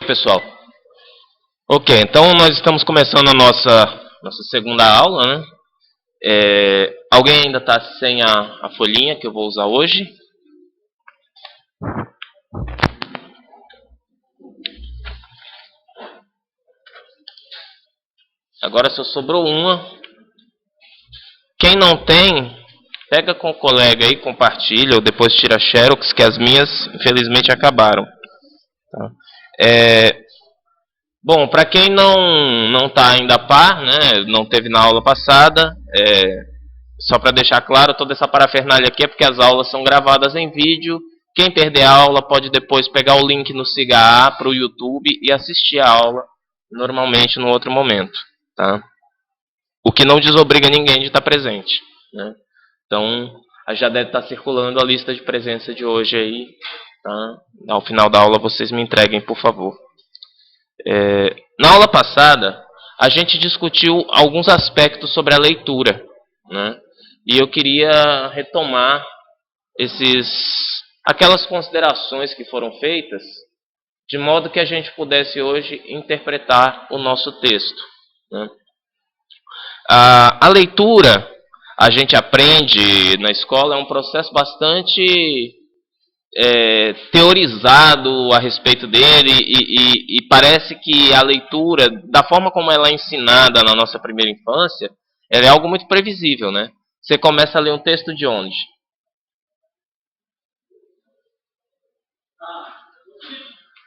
Pessoal, ok, então nós estamos começando a nossa segunda aula, né? Alguém ainda está sem a folhinha que eu vou usar hoje? Agora só sobrou uma. Quem não tem, pega com o colega aí, compartilha, ou depois tira xerox, que as minhas, infelizmente, acabaram. Tá? Bom, para quem não está ainda a par, né, não teve na aula passada, só para deixar claro, toda essa parafernália aqui é porque as aulas são gravadas em vídeo. Quem perder a aula pode depois pegar o link no SIGA para o YouTube e assistir a aula normalmente no outro momento. Tá? O que não desobriga ninguém de estar presente. Né? Então, já deve estar circulando a lista de presença de hoje aí. Tá? Ao final da aula vocês me entreguem, por favor. Na aula passada, a gente discutiu alguns aspectos sobre a leitura, né? E eu queria retomar aquelas considerações que foram feitas, de modo que a gente pudesse hoje interpretar o nosso texto. Né? A leitura, a gente aprende na escola, é um processo bastante teorizado a respeito dele e parece que a leitura, da forma como ela é ensinada na nossa primeira infância, ela é algo muito previsível, né? Você começa a ler um texto de onde?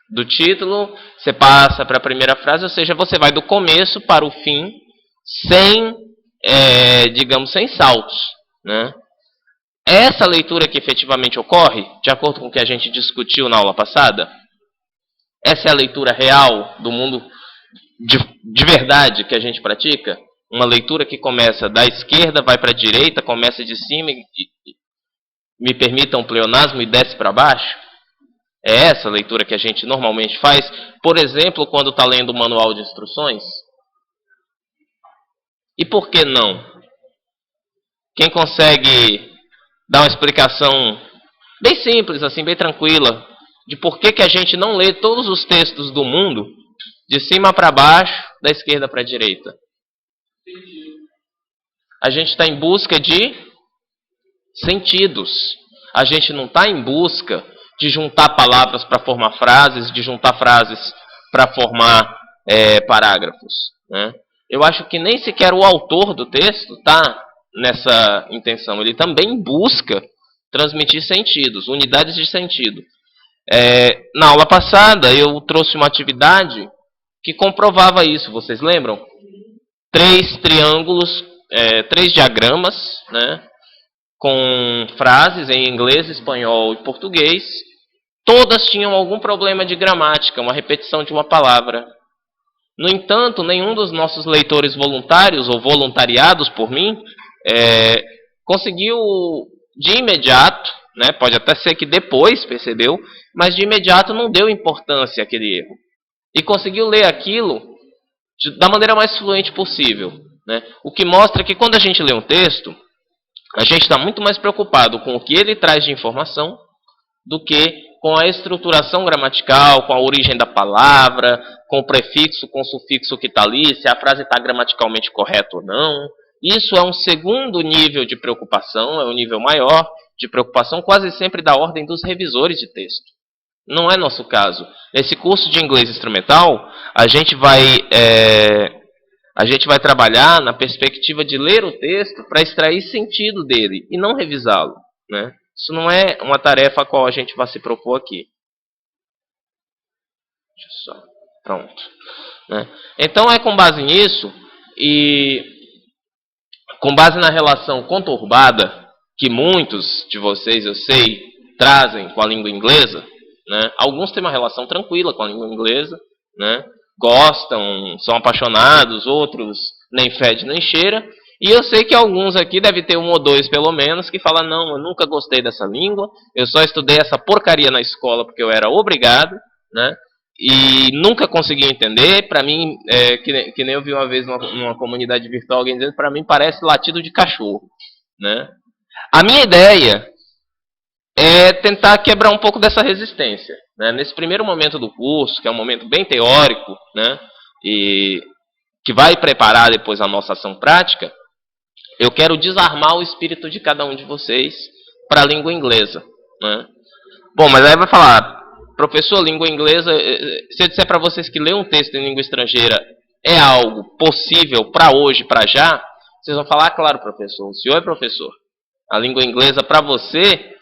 Do título, você passa para a primeira frase, ou seja, você vai do começo para o fim, sem, digamos, sem saltos, né? Essa leitura que efetivamente ocorre, de acordo com o que a gente discutiu na aula passada, essa é a leitura real do mundo de verdade que a gente pratica? Uma leitura que começa da esquerda, vai para a direita, começa de cima, me permitam um pleonasmo, e desce para baixo? É essa a leitura que a gente normalmente faz? Por exemplo, quando está lendo o manual de instruções? E por que não? Quem consegue dar uma explicação bem simples, assim, bem tranquila, de por que a gente não lê todos os textos do mundo de cima para baixo, da esquerda para a direita? A gente está em busca de sentidos. A gente não está em busca de juntar palavras para formar frases, de juntar frases para formar parágrafos. Né? Eu acho que nem sequer o autor do texto está nessa intenção. Ele também busca transmitir sentidos, unidades de sentido. Na aula passada, eu trouxe uma atividade que comprovava isso. Vocês lembram? 3 triângulos, 3 diagramas, né, com frases em inglês, espanhol e português. Todas tinham algum problema de gramática, uma repetição de uma palavra. No entanto, nenhum dos nossos leitores voluntários ou voluntariados por mim conseguiu de imediato, né, pode até ser que depois percebeu, mas de imediato não deu importância àquele erro. E conseguiu ler aquilo da maneira mais fluente possível. Né? O que mostra que quando a gente lê um texto, a gente está muito mais preocupado com o que ele traz de informação do que com a estruturação gramatical, com a origem da palavra, com o prefixo, com o sufixo que está ali, se a frase está gramaticalmente correta ou não. Isso é um segundo nível de preocupação, é um nível maior de preocupação, quase sempre da ordem dos revisores de texto. Não é nosso caso. Nesse curso de inglês instrumental, a gente vai trabalhar na perspectiva de ler o texto para extrair sentido dele e não revisá-lo. Né? Isso não é uma tarefa a qual a gente vai se propor aqui. Deixa eu só. Pronto. Né? Então é com base nisso e com base na relação conturbada que muitos de vocês, eu sei, trazem com a língua inglesa. Né? Alguns têm uma relação tranquila com a língua inglesa, né? Gostam, são apaixonados, outros nem fede nem cheira. E eu sei que alguns aqui devem ter 1 ou 2 pelo menos que falam, não, eu nunca gostei dessa língua, eu só estudei essa porcaria na escola porque eu era obrigado, né? E nunca consegui entender. Para mim, que nem eu vi uma vez numa comunidade virtual alguém dizendo, para mim parece latido de cachorro. Né? A minha ideia é tentar quebrar um pouco dessa resistência. né? Nesse primeiro momento do curso, que é um momento bem teórico, né? E que vai preparar depois a nossa ação prática, eu quero desarmar o espírito de cada um de vocês para a língua inglesa, né? Bom, mas aí vai falar, professor, língua inglesa, se eu disser para vocês que ler um texto em língua estrangeira é algo possível para hoje, para já, vocês vão falar, claro, professor, o senhor é professor. A língua inglesa para você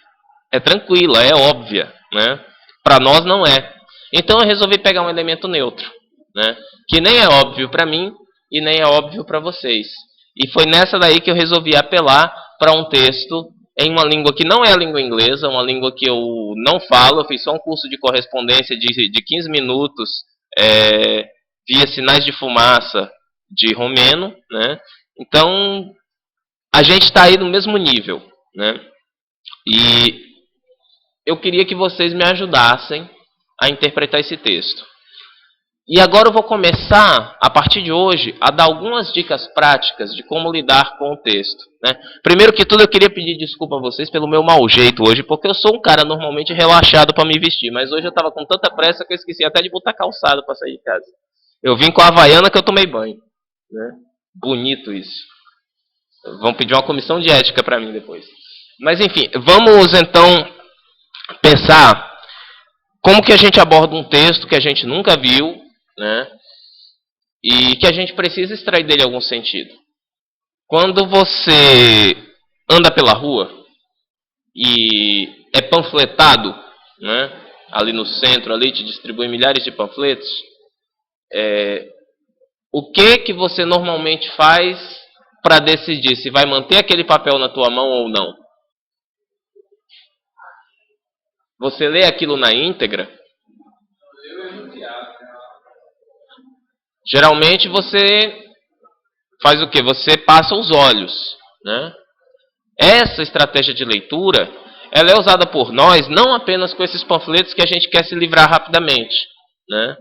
é tranquila, é óbvia, né? Para nós não é. Então eu resolvi pegar um elemento neutro, né? Que nem é óbvio para mim e nem é óbvio para vocês. E foi nessa daí que eu resolvi apelar para um texto em uma língua que não é a língua inglesa, uma língua que eu não falo. Eu fiz só um curso de correspondência de 15 minutos via sinais de fumaça de romeno, né? Então a gente está aí no mesmo nível, né? E eu queria que vocês me ajudassem a interpretar esse texto. E agora eu vou começar, a partir de hoje, a dar algumas dicas práticas de como lidar com o texto, né? Primeiro que tudo, eu queria pedir desculpa a vocês pelo meu mau jeito hoje, porque eu sou um cara normalmente relaxado para me vestir, mas hoje eu estava com tanta pressa que eu esqueci até de botar calçado para sair de casa. Eu vim com a havaiana que eu tomei banho, né? Bonito isso. Vão pedir uma comissão de ética para mim depois. Mas enfim, vamos então pensar como que a gente aborda um texto que a gente nunca viu, né? E que a gente precisa extrair dele algum sentido. Quando você anda pela rua e é panfletado, né? Ali no centro, ali te distribui milhares de panfletos, o que você normalmente faz para decidir se vai manter aquele papel na tua mão ou não? Você lê aquilo na íntegra? Geralmente você faz o quê? Você passa os olhos, né? Essa estratégia de leitura, ela é usada por nós não apenas com esses panfletos que a gente quer se livrar rapidamente, né?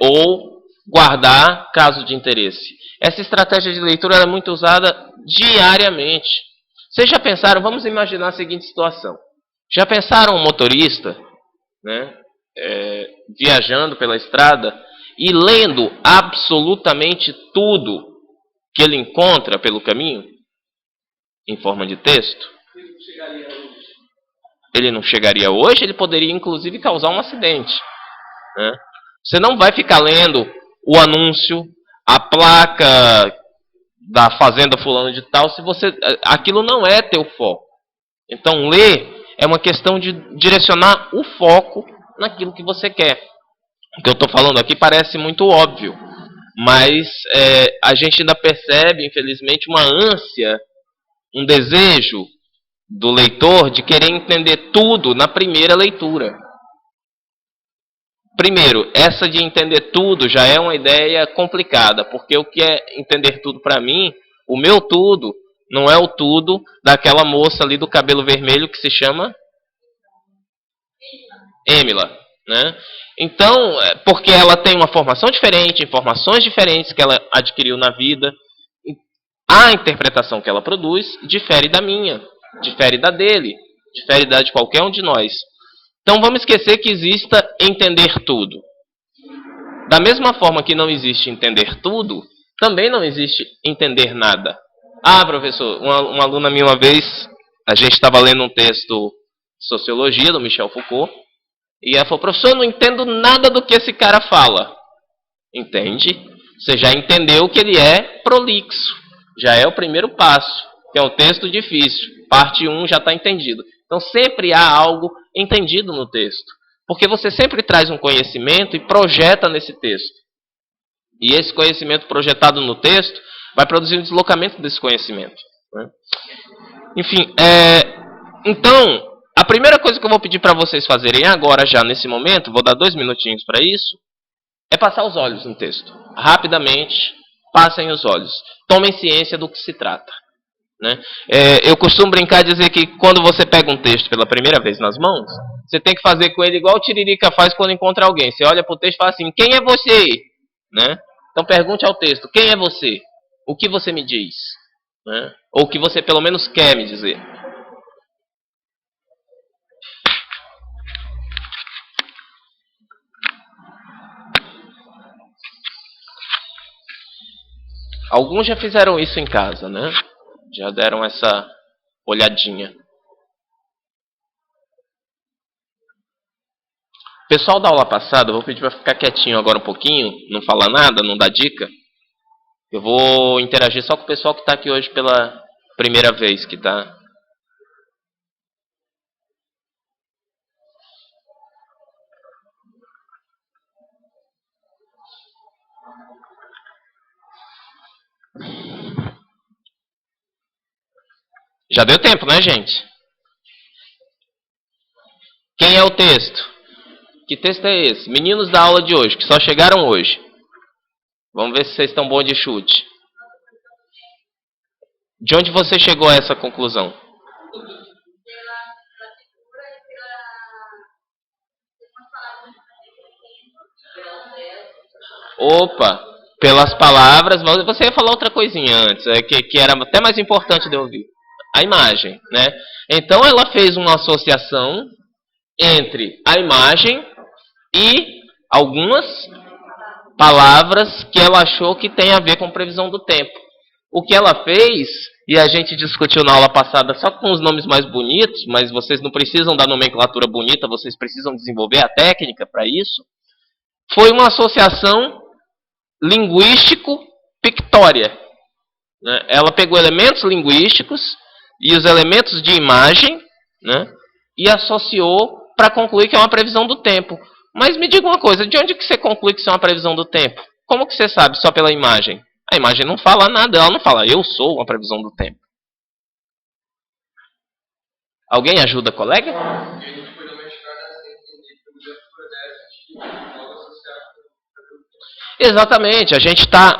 Ou guardar caso de interesse. Essa estratégia de leitura ela é muito usada diariamente. Vocês já pensaram, vamos imaginar a seguinte situação. Já pensaram um motorista, né, viajando pela estrada e lendo absolutamente tudo que ele encontra pelo caminho, em forma de texto? Ele não chegaria hoje, ele poderia inclusive causar um acidente, né? Você não vai ficar lendo o anúncio, a placa da fazenda fulano de tal, se você aquilo não é teu foco. Então ler é uma questão de direcionar o foco naquilo que você quer. O que eu estou falando aqui parece muito óbvio, mas a gente ainda percebe, infelizmente, uma ânsia, um desejo do leitor de querer entender tudo na primeira leitura. Primeiro, essa de entender tudo já é uma ideia complicada, porque o que é entender tudo para mim, o meu tudo, não é o tudo daquela moça ali do cabelo vermelho que se chama Emila, né? Então, porque ela tem uma formação diferente, informações diferentes que ela adquiriu na vida, a interpretação que ela produz difere da minha, difere da dele, difere da de qualquer um de nós. Então vamos esquecer que exista entender tudo. Da mesma forma que não existe entender tudo, também não existe entender nada. Ah, professor, uma aluna minha uma vez, a gente estava lendo um texto de sociologia do Michel Foucault, e ela falou, professor, eu não entendo nada do que esse cara fala. Entende? Você já entendeu que ele é prolixo. Já é o primeiro passo, que é um texto difícil. Parte 1 já está entendido. Então sempre há algo entendido no texto. Porque você sempre traz um conhecimento e projeta nesse texto. E esse conhecimento projetado no texto vai produzir um deslocamento desse conhecimento, né? Enfim, então, a primeira coisa que eu vou pedir para vocês fazerem agora, já nesse momento, vou dar 2 minutinhos para isso, é passar os olhos no texto. Rapidamente, passem os olhos. Tomem ciência do que se trata, né? Eu costumo brincar e dizer que quando você pega um texto pela primeira vez nas mãos, você tem que fazer com ele igual o Tiririca faz quando encontra alguém. Você olha para o texto e fala assim, quem é você? Né? Então pergunte ao texto, quem é você? O que você me diz? Né? Ou o que você pelo menos quer me dizer. Alguns já fizeram isso em casa, né? Já deram essa olhadinha. Pessoal da aula passada, eu vou pedir para ficar quietinho agora um pouquinho, não falar nada, não dar dica. Eu vou interagir só com o pessoal que está aqui hoje pela primeira vez, que tá. Já deu tempo, né, gente? Quem é o texto? Que texto é esse? Meninos da aula de hoje, que só chegaram hoje. Vamos ver se vocês estão bons de chute. De onde você chegou a essa conclusão? Opa, pelas palavras, você ia falar outra coisinha antes, que era até mais importante de eu ouvir. A imagem, né? Então ela fez uma associação entre a imagem e algumas palavras que ela achou que tem a ver com previsão do tempo. O que ela fez, e a gente discutiu na aula passada só com os nomes mais bonitos, mas vocês não precisam da nomenclatura bonita, vocês precisam desenvolver a técnica para isso, foi uma associação linguístico-pictória. Ela pegou elementos linguísticos e os elementos de imagem, né, e associou para concluir que é uma previsão do tempo. Mas me diga uma coisa, de onde que você conclui que isso é uma previsão do tempo? Como que você sabe só pela imagem? A imagem não fala nada, ela não fala, eu sou uma previsão do tempo. Alguém ajuda, colega? Exatamente, a gente tá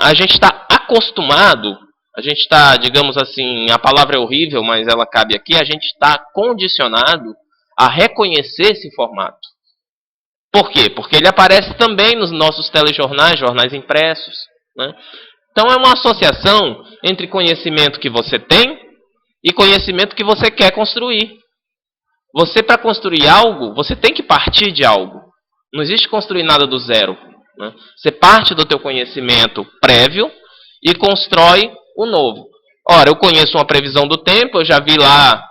acostumado, a gente está, digamos assim, a palavra é horrível, mas ela cabe aqui, a gente está condicionado a reconhecer esse formato. Por quê? Porque ele aparece também nos nossos telejornais, jornais impressos, né? Então é uma associação entre conhecimento que você tem e conhecimento que você quer construir. Você, para construir algo, você tem que partir de algo. Não existe construir nada do zero, né? Você parte do teu conhecimento prévio e constrói o novo. Ora, eu conheço uma previsão do tempo, eu já vi lá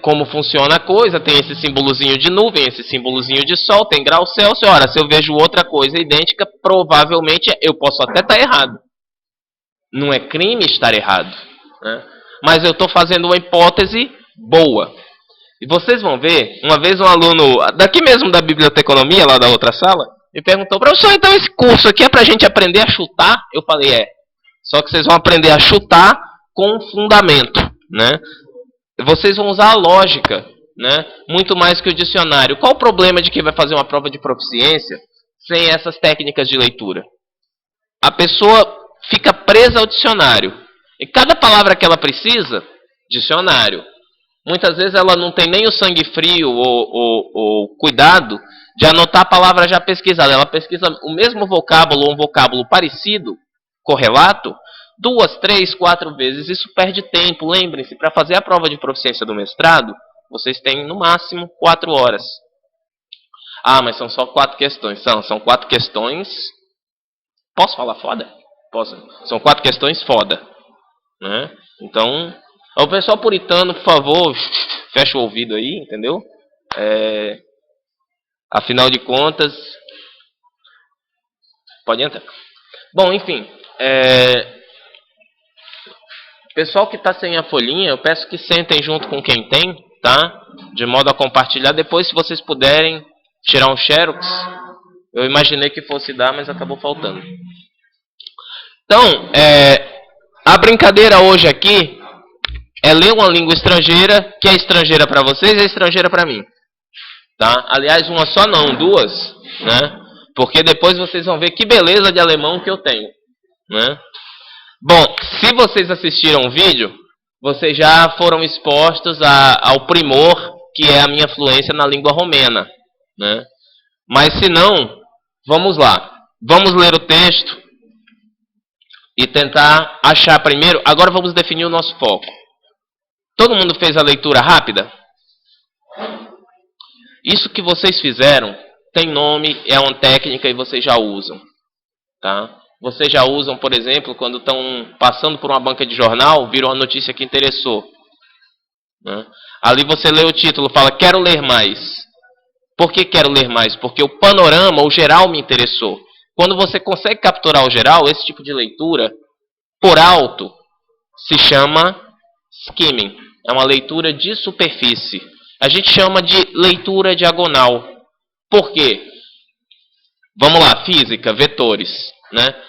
como funciona a coisa, tem esse símbolozinho de nuvem, esse símbolozinho de sol, tem grau Celsius. Ora, se eu vejo outra coisa idêntica, provavelmente eu posso até estar errado. Não é crime estar errado, né? Mas eu estou fazendo uma hipótese boa. E vocês vão ver, uma vez um aluno, daqui mesmo da biblioteconomia, lá da outra sala, me perguntou, professor, então esse curso aqui é para a gente aprender a chutar? Eu falei, só que vocês vão aprender a chutar com fundamento, né? Vocês vão usar a lógica, né? Muito mais que o dicionário. Qual o problema de quem vai fazer uma prova de proficiência sem essas técnicas de leitura? A pessoa fica presa ao dicionário. E cada palavra que ela precisa, dicionário. Muitas vezes ela não tem nem o sangue frio ou cuidado de anotar a palavra já pesquisada. Ela pesquisa o mesmo vocábulo ou um vocábulo parecido, correlato, 2, 3, 4 vezes. Isso perde tempo. Lembrem-se, para fazer a prova de proficiência do mestrado, vocês têm no máximo 4 horas. Ah, mas são só 4 questões. São 4 questões. Posso falar foda? Posso. São 4 questões foda, né? Então, o pessoal puritano, por favor, fecha o ouvido aí, entendeu? Afinal de contas, pode entrar. Bom, enfim, pessoal que está sem a folhinha, eu peço que sentem junto com quem tem, tá? De modo a compartilhar. Depois, se vocês puderem tirar um xerox, eu imaginei que fosse dar, mas acabou faltando. Então, a brincadeira hoje aqui é ler uma língua estrangeira, que é estrangeira para vocês e é estrangeira para mim. Tá? Aliás, uma só não, 2, né? Porque depois vocês vão ver que beleza de alemão que eu tenho, né? Bom, se vocês assistiram o vídeo, vocês já foram expostos ao primor que é a minha fluência na língua romena, né? Mas se não, vamos lá. Vamos ler o texto e tentar achar primeiro. Agora vamos definir o nosso foco. Todo mundo fez a leitura rápida? Isso que vocês fizeram tem nome, é uma técnica e vocês já usam, tá? Vocês já usam, por exemplo, quando estão passando por uma banca de jornal, viram uma notícia que interessou, né? Ali você lê o título, fala, quero ler mais. Por que quero ler mais? Porque o panorama, o geral, me interessou. Quando você consegue capturar o geral, esse tipo de leitura, por alto, se chama skimming. É uma leitura de superfície. A gente chama de leitura diagonal. Por quê? Vamos lá, física, vetores, né?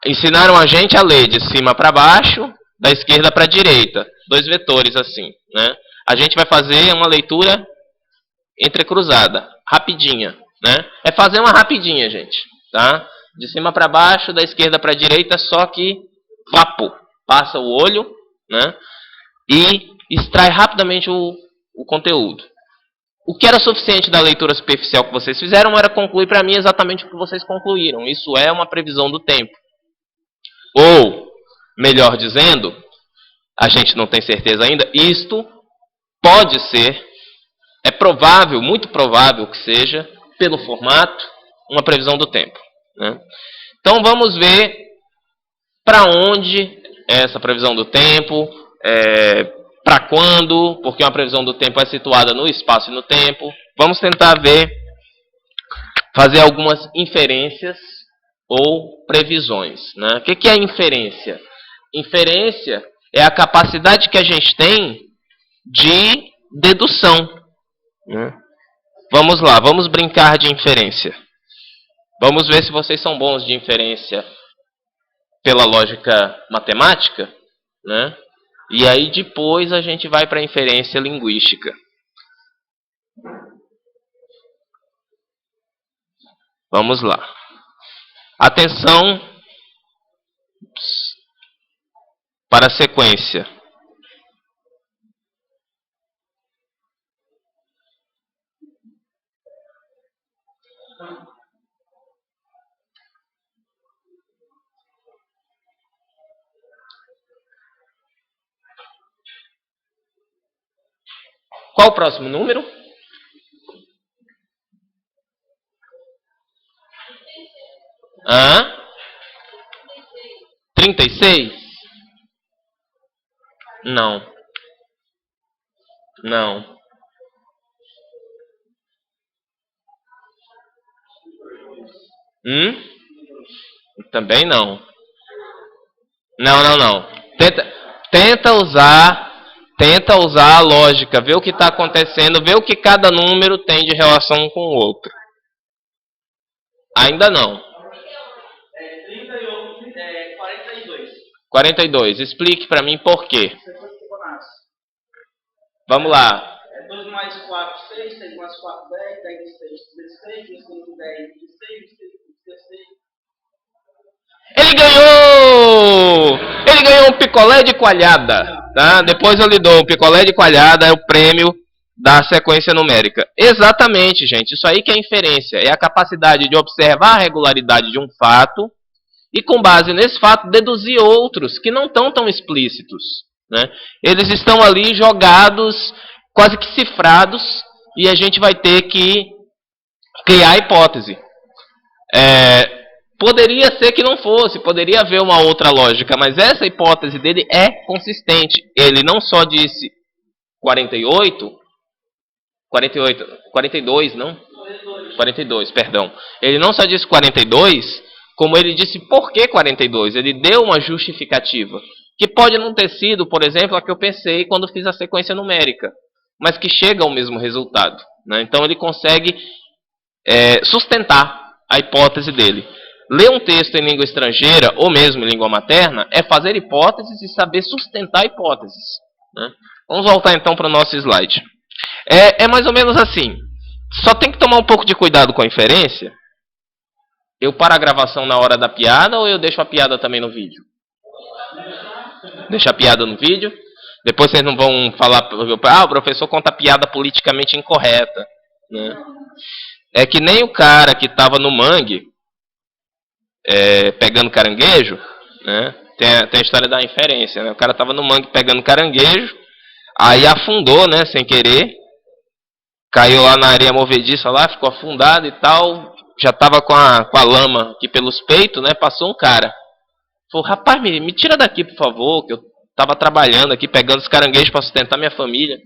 Ensinaram a gente a ler de cima para baixo, da esquerda para a direita. Dois vetores assim, né? A gente vai fazer uma leitura entrecruzada, rapidinha, né? É fazer uma rapidinha, gente, tá? De cima para baixo, da esquerda para a direita, só que vapo, passa o olho, né? E extrai rapidamente o conteúdo. O que era suficiente da leitura superficial que vocês fizeram era concluir para mim exatamente o que vocês concluíram. Isso é uma previsão do tempo. Ou, melhor dizendo, a gente não tem certeza ainda, isto pode ser, é provável, muito provável que seja, pelo formato, uma previsão do tempo, né? Então vamos ver para onde é essa previsão do tempo, para quando, porque uma previsão do tempo é situada no espaço e no tempo. Vamos tentar fazer algumas inferências ou previsões, né? O que é inferência? Inferência é a capacidade que a gente tem de dedução, né? Vamos lá, vamos brincar de inferência. Vamos ver se vocês são bons de inferência pela lógica matemática, né? E aí depois a gente vai para a inferência linguística. Vamos lá. Atenção para a sequência. Qual o próximo número? Hã? 36? Não. Não. Também não. Não. Tenta usar a lógica, ver o que está acontecendo, ver o que cada número tem de relação um com o outro. Ainda não. 42. 42. Explique para mim por quê. Vamos lá. 2 mais 4, 6, 6 mais 4, 10, 10 vezes 6, 16, 16, 10, 16, 16. Ele ganhou! Ele ganhou um picolé de coalhada, tá? Depois eu lhe dou um picolé de coalhada, é o prêmio da sequência numérica. Exatamente, gente. Isso aí que é inferência. É a capacidade de observar a regularidade de um fato e, com base nesse fato, deduzir outros que não estão tão explícitos, né? Eles estão ali jogados, quase que cifrados, e a gente vai ter que criar a hipótese. Poderia ser que não fosse, poderia haver uma outra lógica, mas essa hipótese dele é consistente. Ele não só disse 48, 42, não? 42, perdão. Ele não só disse 42, como ele disse por que 42. Ele deu uma justificativa, que pode não ter sido, por exemplo, a que eu pensei quando fiz a sequência numérica, mas que chega ao mesmo resultado, né? Então ele consegue sustentar a hipótese dele. Ler um texto em língua estrangeira, ou mesmo em língua materna, é fazer hipóteses e saber sustentar hipóteses, né? Vamos voltar então para o nosso slide. É mais ou menos assim. Só tem que tomar um pouco de cuidado com a inferência. Eu paro a gravação na hora da piada ou eu deixo a piada também no vídeo? Deixo a piada no vídeo. Depois vocês não vão falar, o professor conta piada politicamente incorreta, né? É que nem o cara que estava no mangue, pegando caranguejo, né? Tem a história da inferência, né? O cara estava no mangue pegando caranguejo, aí afundou, né, sem querer, caiu lá na areia movediça lá, ficou afundado e tal, já tava com a lama aqui pelos peitos, né? Passou um cara. Falou, rapaz, me tira daqui, por favor, que eu tava trabalhando aqui, pegando os caranguejos para sustentar minha família.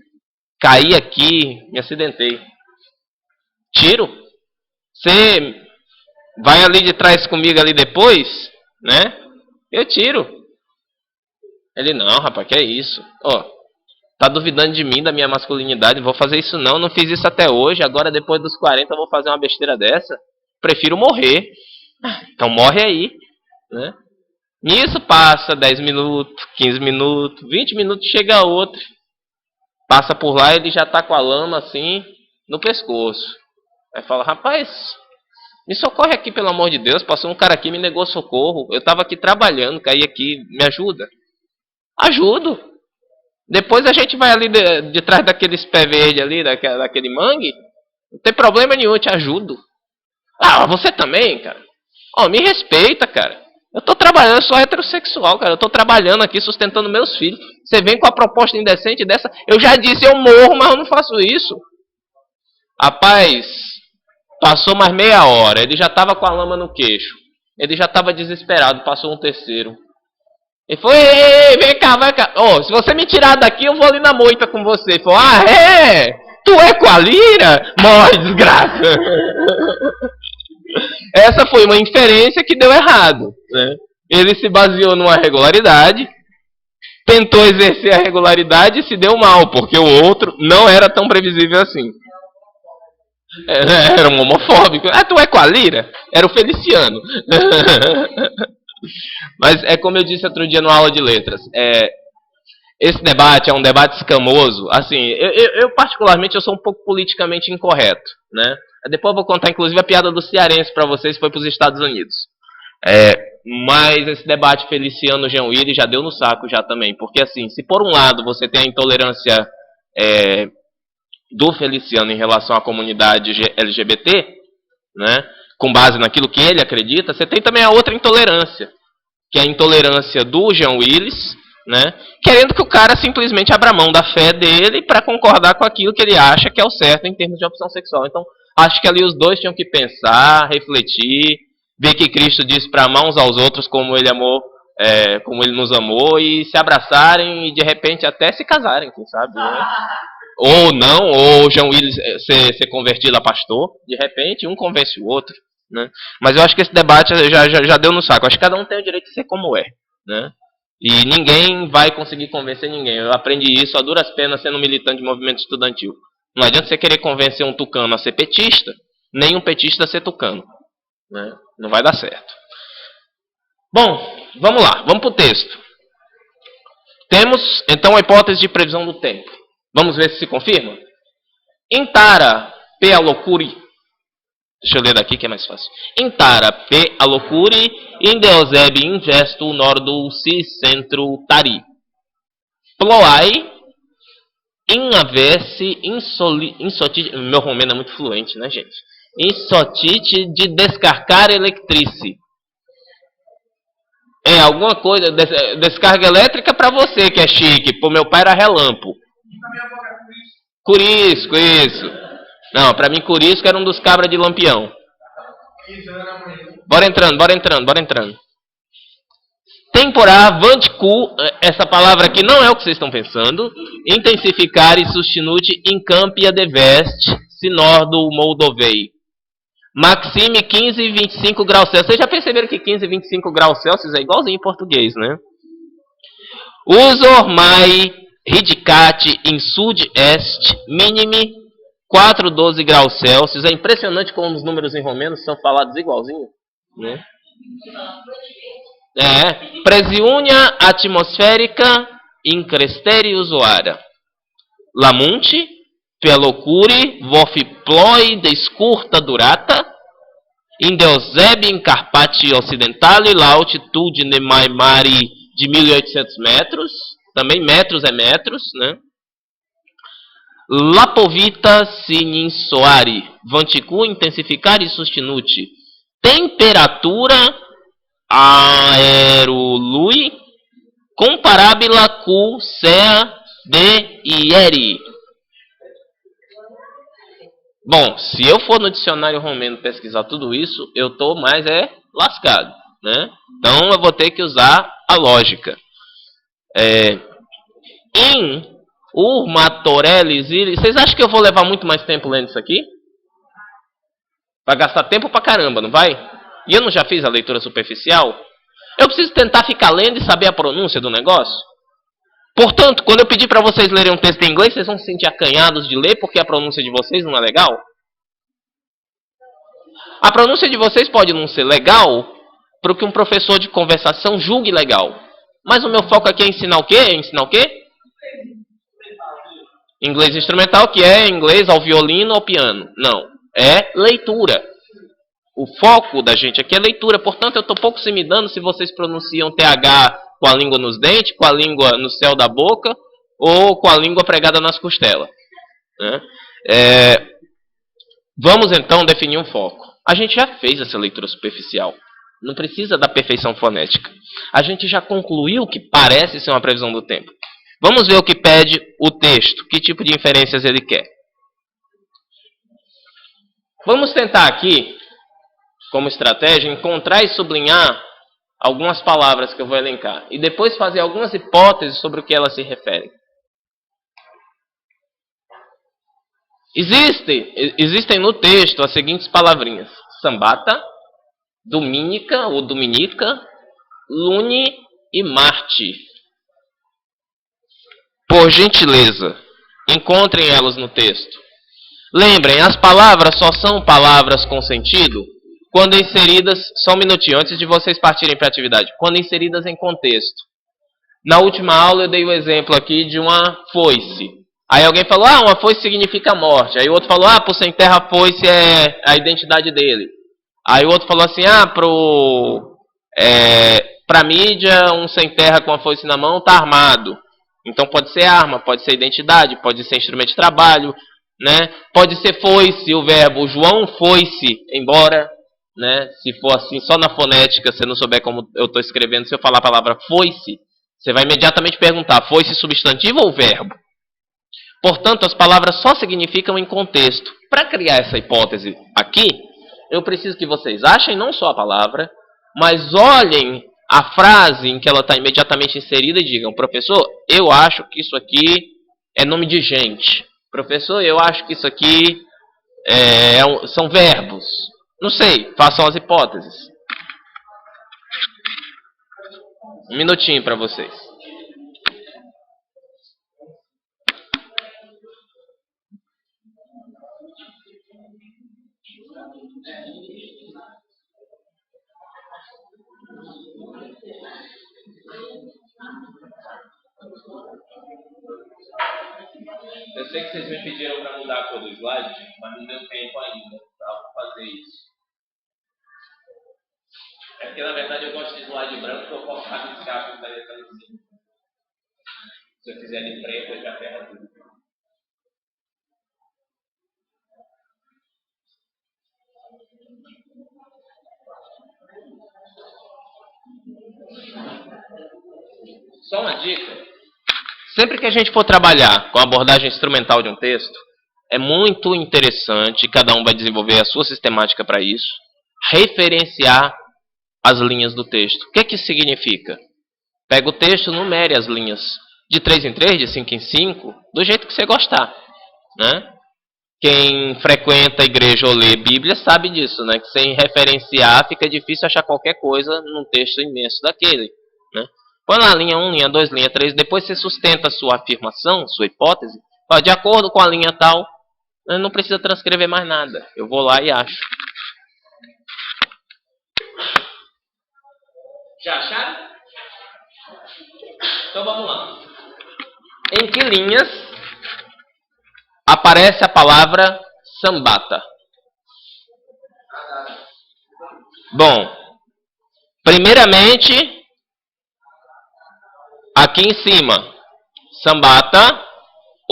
Caí aqui, me acidentei. Tiro? Você vai ali de trás comigo ali depois, né? Eu tiro. Ele, não, rapaz, que é isso? Ó, tá duvidando de mim, da minha masculinidade, não vou fazer isso não fiz isso até hoje, agora depois dos 40 eu vou fazer uma besteira dessa? Prefiro morrer. Então morre aí, né? Nisso passa 10 minutos, 15 minutos, 20 minutos, chega outro. Passa por lá, ele já tá com a lama assim, no pescoço. Aí fala, rapaz, me socorre aqui, pelo amor de Deus, passou um cara aqui, me negou socorro, eu tava aqui trabalhando, caí aqui, me ajuda. Ajudo. Depois a gente vai ali de trás daqueles pé verde ali, daquele mangue, não tem problema nenhum, eu te ajudo. Ah, você também, cara? Ó, me respeita, cara. Eu tô trabalhando, eu sou heterossexual, cara. Eu tô trabalhando aqui, sustentando meus filhos. Você vem com a proposta indecente dessa? Eu já disse, eu morro, mas eu não faço isso. Rapaz, passou mais meia hora. Ele já tava com a lama no queixo. Ele já tava desesperado. Passou um terceiro. Ele falou, ei, vem cá, vai cá. Oh, se você me tirar daqui, eu vou ali na moita com você. Ele falou, ah, é? Tu é com a lira? Morre, desgraça. Essa foi uma inferência que deu errado, né? Ele se baseou numa regularidade, tentou exercer a regularidade e se deu mal, porque o outro não era tão previsível assim. Era um homofóbico. Ah, tu é com a lira? Era o Feliciano. Mas é como eu disse outro dia numa aula de letras. Esse debate é um debate escamoso. Assim, eu particularmente eu sou um pouco politicamente incorreto, né? Depois eu vou contar, inclusive, a piada do cearense para vocês, foi para os Estados Unidos. Mas esse debate Feliciano-Jean Willis já deu no saco já também. Porque, assim, se por um lado você tem a intolerância do Feliciano em relação à comunidade LGBT, né, com base naquilo que ele acredita, você tem também a outra intolerância, que é a intolerância do Jean Willis, né, querendo que o cara simplesmente abra mão da fé dele para concordar com aquilo que ele acha que é o certo em termos de opção sexual. Então, acho que ali os dois tinham que pensar, refletir, ver que Cristo disse para amar uns aos outros como ele amou, como ele nos amou, e se abraçarem e de repente até se casarem, quem sabe, né? Ou não, ou Jean Willis ser convertido a pastor, de repente um convence o outro, né? Mas eu acho que esse debate já deu no saco. Acho que cada um tem o direito de ser como é, né? E ninguém vai conseguir convencer ninguém. Eu aprendi isso a duras penas sendo militante de movimento estudantil. Não adianta você querer convencer um tucano a ser petista, nem um petista a ser tucano, né? Não vai dar certo. Bom, vamos lá, vamos para o texto. Temos, então, a hipótese de previsão do tempo. Vamos ver se confirma? Intara P alocuri. Deixa eu ler daqui que é mais fácil. Intara P alocuri, indeoseb ingesto nordo si centro tari. Ploai inavesse insotite. Meu romeno é muito fluente, né, gente? Insotite de descarcar electrice. Alguma coisa, descarga elétrica para você que é chique. Pô, meu pai era relâmpago. Curisco, isso. Não, para mim Curisco era um dos cabras de Lampião. Bora entrando. Temporá, vanticu, essa palavra aqui não é o que vocês estão pensando. Intensificar e sustinute incampia de veste, sinor do Moldovei. Maxime 15 e 25 graus Celsius. Vocês já perceberam que 15 e 25 graus Celsius é igualzinho em português, né? Usor mai ridicate in sud-est minimi 4,12 graus Celsius. É impressionante como os números em romeno são falados igualzinho, né? Presiúnia atmosférica incresterius oara. Lamunte, pelocuri, vofiploi descurta durata, indeuseb in Carpati occidentali, la altitude ne mai mari de 1.800 metros, também metros é metros, né? Lapovita sininsoari, vanticu intensificare sustinute. Temperatura aerolui comparabila cu sea de ieri. Bom, se eu for no dicionário romeno pesquisar tudo isso, eu tô mais lascado, né? Então eu vou ter que usar a lógica. In urmatorelis iris. Vocês acham que eu vou levar muito mais tempo lendo isso aqui? Vai gastar tempo pra caramba, não vai? E eu não já fiz a leitura superficial? Eu preciso tentar ficar lendo e saber a pronúncia do negócio? Portanto, quando eu pedir para vocês lerem um texto em inglês, vocês vão se sentir acanhados de ler porque a pronúncia de vocês não é legal? A pronúncia de vocês pode não ser legal para o que um professor de conversação julgue legal. Mas o meu foco aqui é ensinar o quê? Ensinar o quê? Inglês instrumental, que é inglês ao violino ou ao piano. Não, é leitura. O foco da gente aqui é leitura. Portanto, eu estou pouco se me dando se vocês pronunciam TH com a língua nos dentes, com a língua no céu da boca ou com a língua pregada nas costelas. Né? Vamos então definir um foco. A gente já fez essa leitura superficial. Não precisa da perfeição fonética. A gente já concluiu que parece ser uma previsão do tempo. Vamos ver o que pede o texto. Que tipo de inferências ele quer. Vamos tentar aqui, como estratégia, encontrar e sublinhar algumas palavras que eu vou elencar. E depois fazer algumas hipóteses sobre o que elas se referem. Existem no texto as seguintes palavrinhas. Sambata, Domínica ou Dominica, Lune e Marte. Por gentileza, encontrem elas no texto. Lembrem, as palavras só são palavras com sentido quando inseridas, só um minutinho antes de vocês partirem para a atividade, quando inseridas em contexto. Na última aula eu dei o exemplo aqui de uma foice. Aí alguém falou, uma foice significa morte. Aí o outro falou, pro sem terra a foice é a identidade dele. Aí o outro falou assim, pra mídia, um sem terra com a foice na mão tá armado. Então pode ser arma, pode ser identidade, pode ser instrumento de trabalho, né? Pode ser foice, o verbo João foi-se embora, né? Se for assim, só na fonética, se não souber como eu estou escrevendo, se eu falar a palavra foi-se, você vai imediatamente perguntar, foi-se substantivo ou verbo? Portanto, as palavras só significam em contexto. Para criar essa hipótese aqui, eu preciso que vocês achem não só a palavra, mas olhem a frase em que ela está imediatamente inserida e digam, professor, eu acho que isso aqui é nome de gente. Professor, eu acho que isso aqui são verbos. Não sei, façam as hipóteses. Um minutinho para vocês. Eu sei que vocês me pediram para mudar a cor do slide, mas não deu tempo ainda para fazer isso. É porque, na verdade, eu gosto de slide branco, porque eu posso rabiscar com o caneta em cima. Se eu fizer de preto, eu já ferro tudo. Só uma dica. Sempre que a gente for trabalhar com a abordagem instrumental de um texto, é muito interessante, cada um vai desenvolver a sua sistemática para isso, referenciar as linhas do texto. O que isso significa? Pega o texto, numere as linhas de 3 em 3, de 5 em 5, do jeito que você gostar. Né? Quem frequenta a igreja ou lê Bíblia sabe disso, né? Que sem referenciar fica difícil achar qualquer coisa num texto imenso daquele. Né? Põe lá linha 1, linha 2, linha 3, depois você sustenta a sua afirmação, sua hipótese, fala, de acordo com a linha tal, não precisa transcrever mais nada. Eu vou lá e acho. Já acharam? Então vamos lá. Em que linhas aparece a palavra sambata? Bom, primeiramente, aqui em cima, sambata,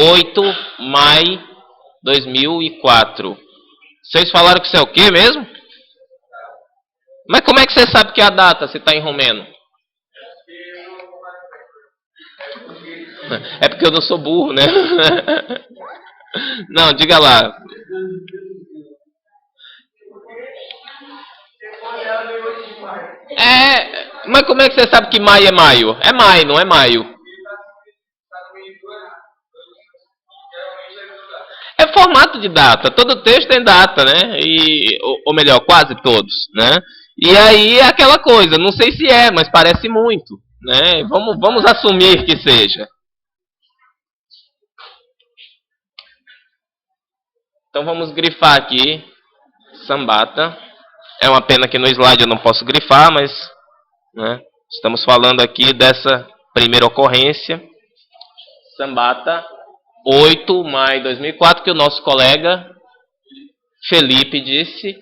8 de maio de 2004. Vocês falaram que isso é o quê mesmo? Mas como é que você sabe que é a data, se está em romeno? É porque eu não sou burro, né? Não, diga lá. Mas como é que você sabe que maio é maio? É maio, não é maio. É formato de data. Todo texto tem data, né? Ou melhor, quase todos, né? E aí é aquela coisa. Não sei se é, mas parece muito, né? Vamos assumir que seja. Então vamos grifar aqui. Sambata. É uma pena que no slide eu não posso grifar, mas, né, estamos falando aqui dessa primeira ocorrência. Sambata, 8 de maio de 2004, que o nosso colega Felipe disse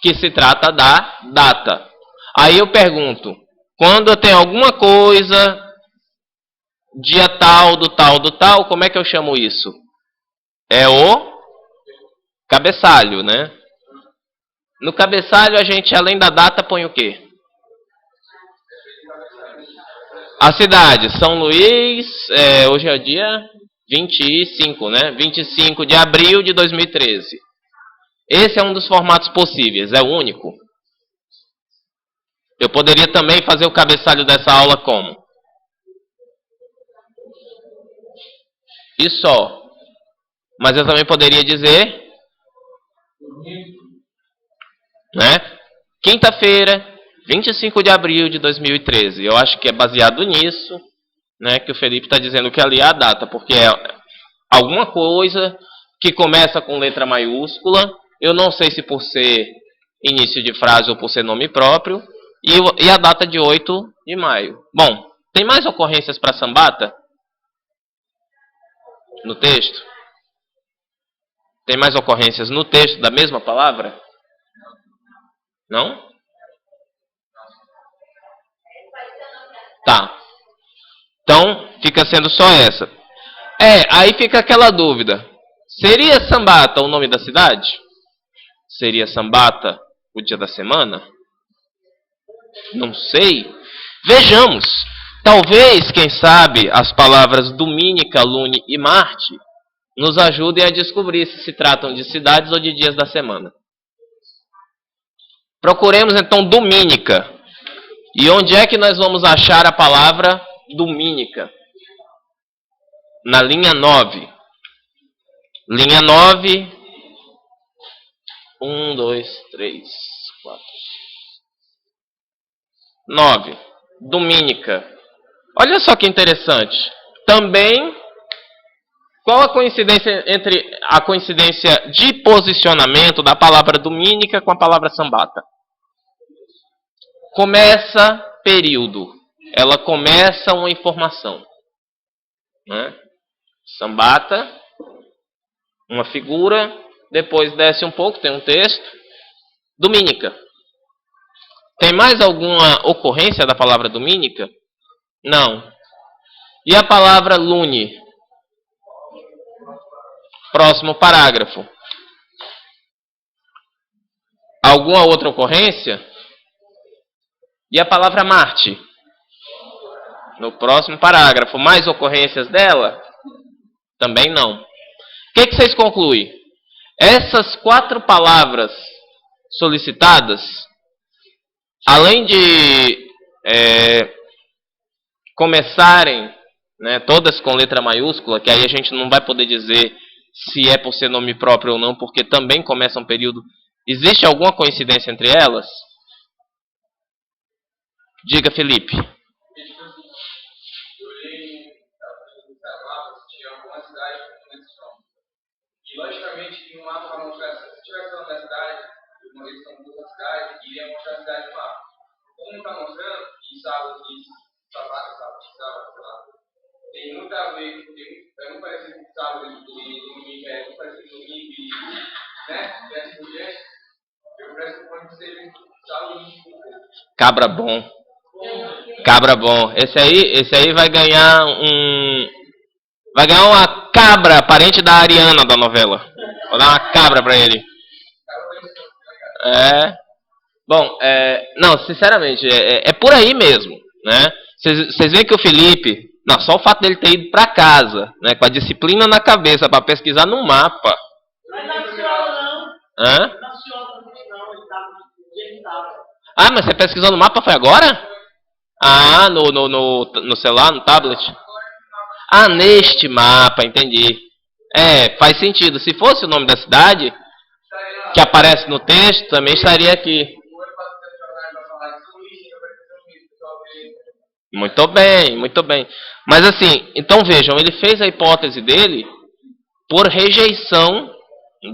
que se trata da data. Aí eu pergunto, quando eu tenho alguma coisa, dia tal, do tal, do tal, como é que eu chamo isso? É o cabeçalho, né? No cabeçalho a gente, além da data, põe o quê? A cidade, São Luís, hoje é o dia 25, né? 25 de abril de 2013. Esse é um dos formatos possíveis, é o único. Eu poderia também fazer o cabeçalho dessa aula como? E só. Mas eu também poderia dizer, né? Quinta-feira, 25 de abril de 2013. Eu acho que é baseado nisso, né, que o Felipe está dizendo que ali é a data, porque é alguma coisa que começa com letra maiúscula. Eu não sei se por ser início de frase ou por ser nome próprio. E a data de 8 de maio. Bom, tem mais ocorrências para sambata? No texto? Tem mais ocorrências no texto da mesma palavra? Não? Tá. Então, fica sendo só essa. Aí fica aquela dúvida. Seria Sambata o nome da cidade? Seria Sambata o dia da semana? Não sei. Vejamos. Talvez, quem sabe, as palavras Dominica, Lune e Marte nos ajudem a descobrir se tratam de cidades ou de dias da semana. Procuremos então Dominica. E onde é que nós vamos achar a palavra Dominica? Na linha 9. Linha 9. 1, 2, 3, 4. 9. Dominica. Olha só que interessante. Também, qual a coincidência entre a coincidência de posicionamento da palavra Dominica com a palavra Sambata? Começa período. Ela começa uma informação, né? Sambata, uma figura, depois desce um pouco, tem um texto. Dominica. Tem mais alguma ocorrência da palavra Dominica? Não. E a palavra Lune? Próximo parágrafo. Alguma outra ocorrência? E a palavra Marte? No próximo parágrafo. Mais ocorrências dela? Também não. O que vocês concluem? Essas 4 palavras solicitadas, além de começarem, né, todas com letra maiúscula, que aí a gente não vai poder dizer se é por ser nome próprio ou não, porque também começa um período. Existe alguma coincidência entre elas? Diga, Felipe. E, logicamente, tem um mapa para mostrar, se você estiver falando da cidade, uma vez que são duas cidades, iria mostrar a cidade no mapa. Como está mostrando, que sábado, sei lá, tem muito a ver, é muito parecido com sábado e domingo, é muito parecido com domingo e, né, e assim por diante, eu presto que pode ser sábado e domingo. Cabra bom. Cabra bom. Esse aí vai ganhar Vai ganhar uma cabra, parente da Ariana da novela. Vou dar uma cabra pra ele. Bom, não, sinceramente, é por aí mesmo, né? Vocês veem que o Felipe, não, só o fato dele ter ido pra casa, né, com a disciplina na cabeça pra pesquisar no mapa. Mas na escola não. Hã? Na escola não, ele estava. Ah, mas você pesquisou no mapa, foi agora? Ah, no celular, no tablet? Ah, neste mapa, entendi. É, faz sentido. Se fosse o nome da cidade, que aparece no texto, também estaria aqui. Muito bem, muito bem. Mas assim, então vejam, ele fez a hipótese dele por rejeição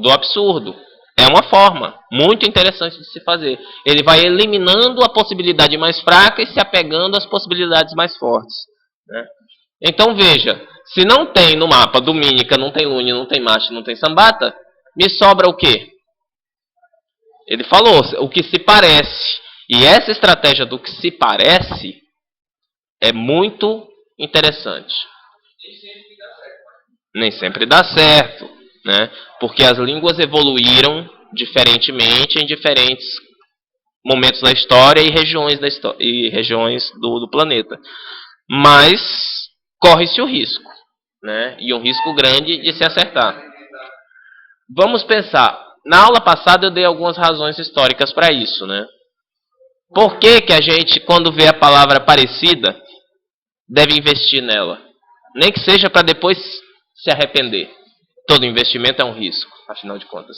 do absurdo. É uma forma muito interessante de se fazer. Ele vai eliminando a possibilidade mais fraca e se apegando às possibilidades mais fortes, né? Então veja, se não tem no mapa Dominica, não tem Lune, não tem Marte, não tem Sambata, me sobra o quê? Ele falou o que se parece. E essa estratégia do que se parece é muito interessante. Nem sempre dá certo, né? Porque as línguas evoluíram diferentemente em diferentes momentos da história e regiões, do planeta. Mas corre-se o risco, né? E um risco grande de se acertar. Vamos pensar. Na aula passada eu dei algumas razões históricas para isso, né? Por que que a gente, quando vê a palavra parecida, deve investir nela? Nem que seja para depois se arrepender. Todo investimento é um risco, afinal de contas.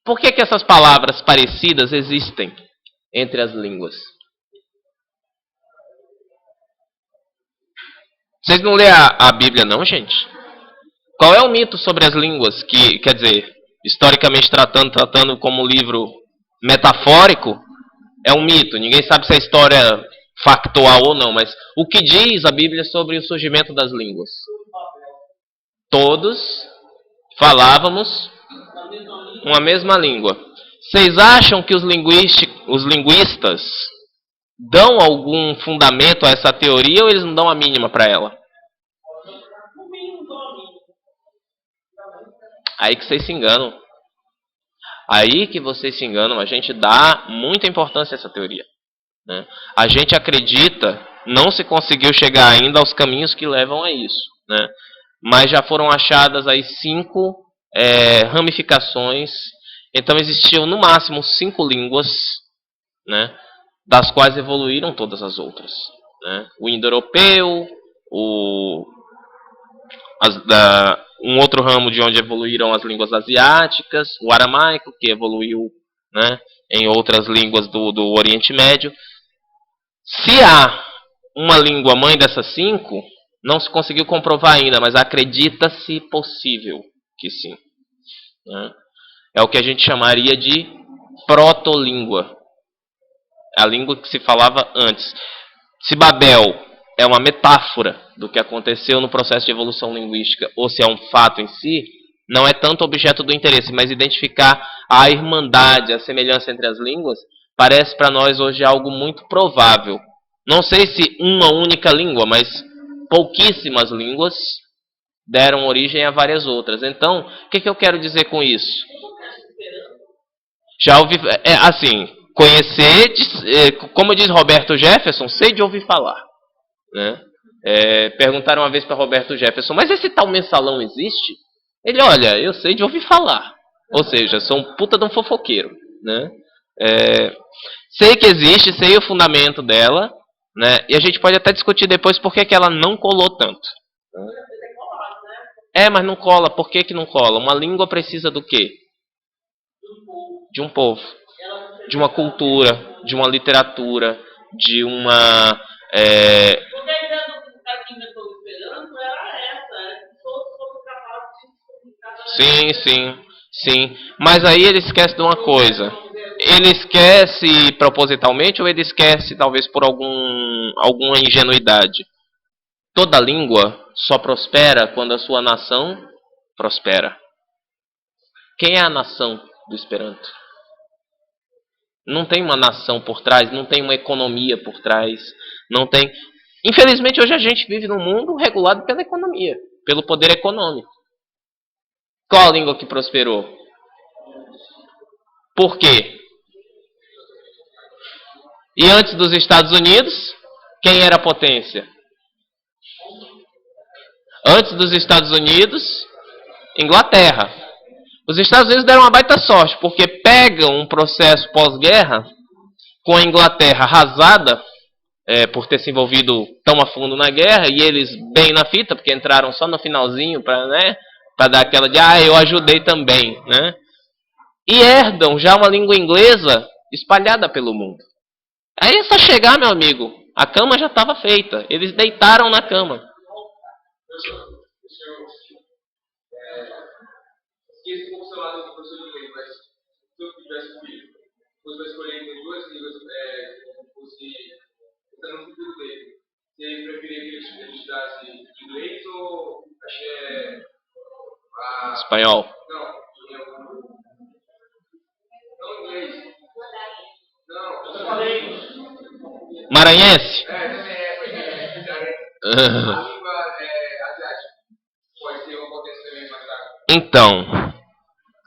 Por que que essas palavras parecidas existem entre as línguas? Vocês não lêem a Bíblia não, gente? Qual é o mito sobre as línguas? Que, quer dizer, historicamente tratando como livro metafórico, é um mito. Ninguém sabe se é história factual ou não, mas o que diz a Bíblia sobre o surgimento das línguas? Todos falávamos uma mesma língua. Vocês acham que os linguistas dão algum fundamento a essa teoria ou eles não dão a mínima para ela? Aí que vocês se enganam. Aí que vocês se enganam. A gente dá muita importância a essa teoria, né? A gente acredita, não se conseguiu chegar ainda aos caminhos que levam a isso, né? Mas já foram achadas aí 5 ramificações. Então existiam no máximo 5 línguas, né? Das quais evoluíram todas as outras, né? O indo-europeu, um outro ramo de onde evoluíram as línguas asiáticas, o aramaico, que evoluiu, né, em outras línguas do Oriente Médio. Se há uma língua mãe dessas 5, não se conseguiu comprovar ainda, mas acredita-se possível que sim, né? É o que a gente chamaria de protolíngua. A língua que se falava antes. Se Babel é uma metáfora do que aconteceu no processo de evolução linguística, ou se é um fato em si, não é tanto objeto do interesse, mas identificar a irmandade, a semelhança entre as línguas, parece para nós hoje algo muito provável. Não sei se uma única língua, mas pouquíssimas línguas deram origem a várias outras. Então, o que eu quero dizer com isso? Já ouvi, assim, conhecer, como diz Roberto Jefferson, sei de ouvir falar, né? Perguntaram uma vez para Roberto Jefferson, mas esse tal mensalão existe? Ele, olha, eu sei de ouvir falar. Ou seja, sou um puta de um fofoqueiro, né? Sei que existe, sei o fundamento dela, né? E a gente pode até discutir depois por que ela não colou tanto. Mas não cola. Por que não cola? Uma língua precisa do quê? De um povo, de uma cultura, de uma literatura, de uma... Porque a ideia do cara que inventou o Esperanto era essa, que todos foram capazes de se comunicar. Sim. Mas aí ele esquece de uma coisa. Ele esquece propositalmente ou ele esquece talvez por alguma ingenuidade? Toda língua só prospera quando a sua nação prospera. Quem é a nação do Esperanto? Não tem uma nação por trás, não tem uma economia por trás, não tem... Infelizmente, hoje a gente vive num mundo regulado pela economia, pelo poder econômico. Qual a língua que prosperou? Por quê? E antes dos Estados Unidos, quem era a potência? Antes dos Estados Unidos, Inglaterra. Os Estados Unidos deram uma baita sorte, porque pegam um processo pós-guerra, com a Inglaterra arrasada, por ter se envolvido tão a fundo na guerra, e eles bem na fita, porque entraram só no finalzinho para, né, dar aquela de, eu ajudei também, né? E herdam já uma língua inglesa espalhada pelo mundo. Aí é só chegar, meu amigo, a cama já estava feita, eles deitaram na cama. Esqueci como seu lado do professor de inglês, mas se eu tivesse comigo, você vai escolher entre duas línguas, você no futuro dele, você preferia que ele estudasse inglês ou espanhol? Não inglês. Não, Eu falei. Maranhense? A língua asiática pode ser uma potência também mais tarde. Então,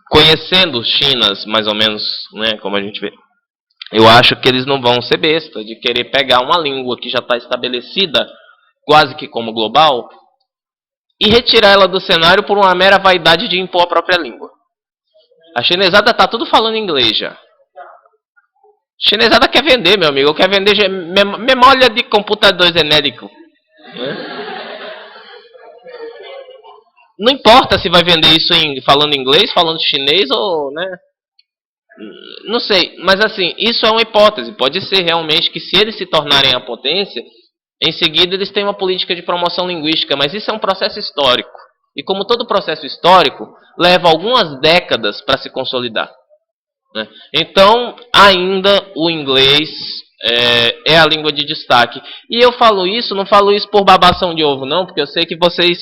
conhecendo Chinas, mais ou menos, né, como a gente vê, eu acho que eles não vão ser besta de querer pegar uma língua que já está estabelecida, quase que como global, e retirar ela do cenário por uma mera vaidade de impor a própria língua. A chinesada está tudo falando inglês já. Chinesada quer vender, meu amigo. Quer vender memória de computador genérico. Não importa se vai vender isso falando inglês, falando chinês ou, né? Não sei, mas assim, isso é uma hipótese. Pode ser realmente que se eles se tornarem a potência, em seguida eles têm uma política de promoção linguística, mas isso é um processo histórico. E como todo processo histórico, leva algumas décadas para se consolidar. Né? Então, ainda o inglês é a língua de destaque. E eu falo isso, não falo isso por babação de ovo, não, porque eu sei que vocês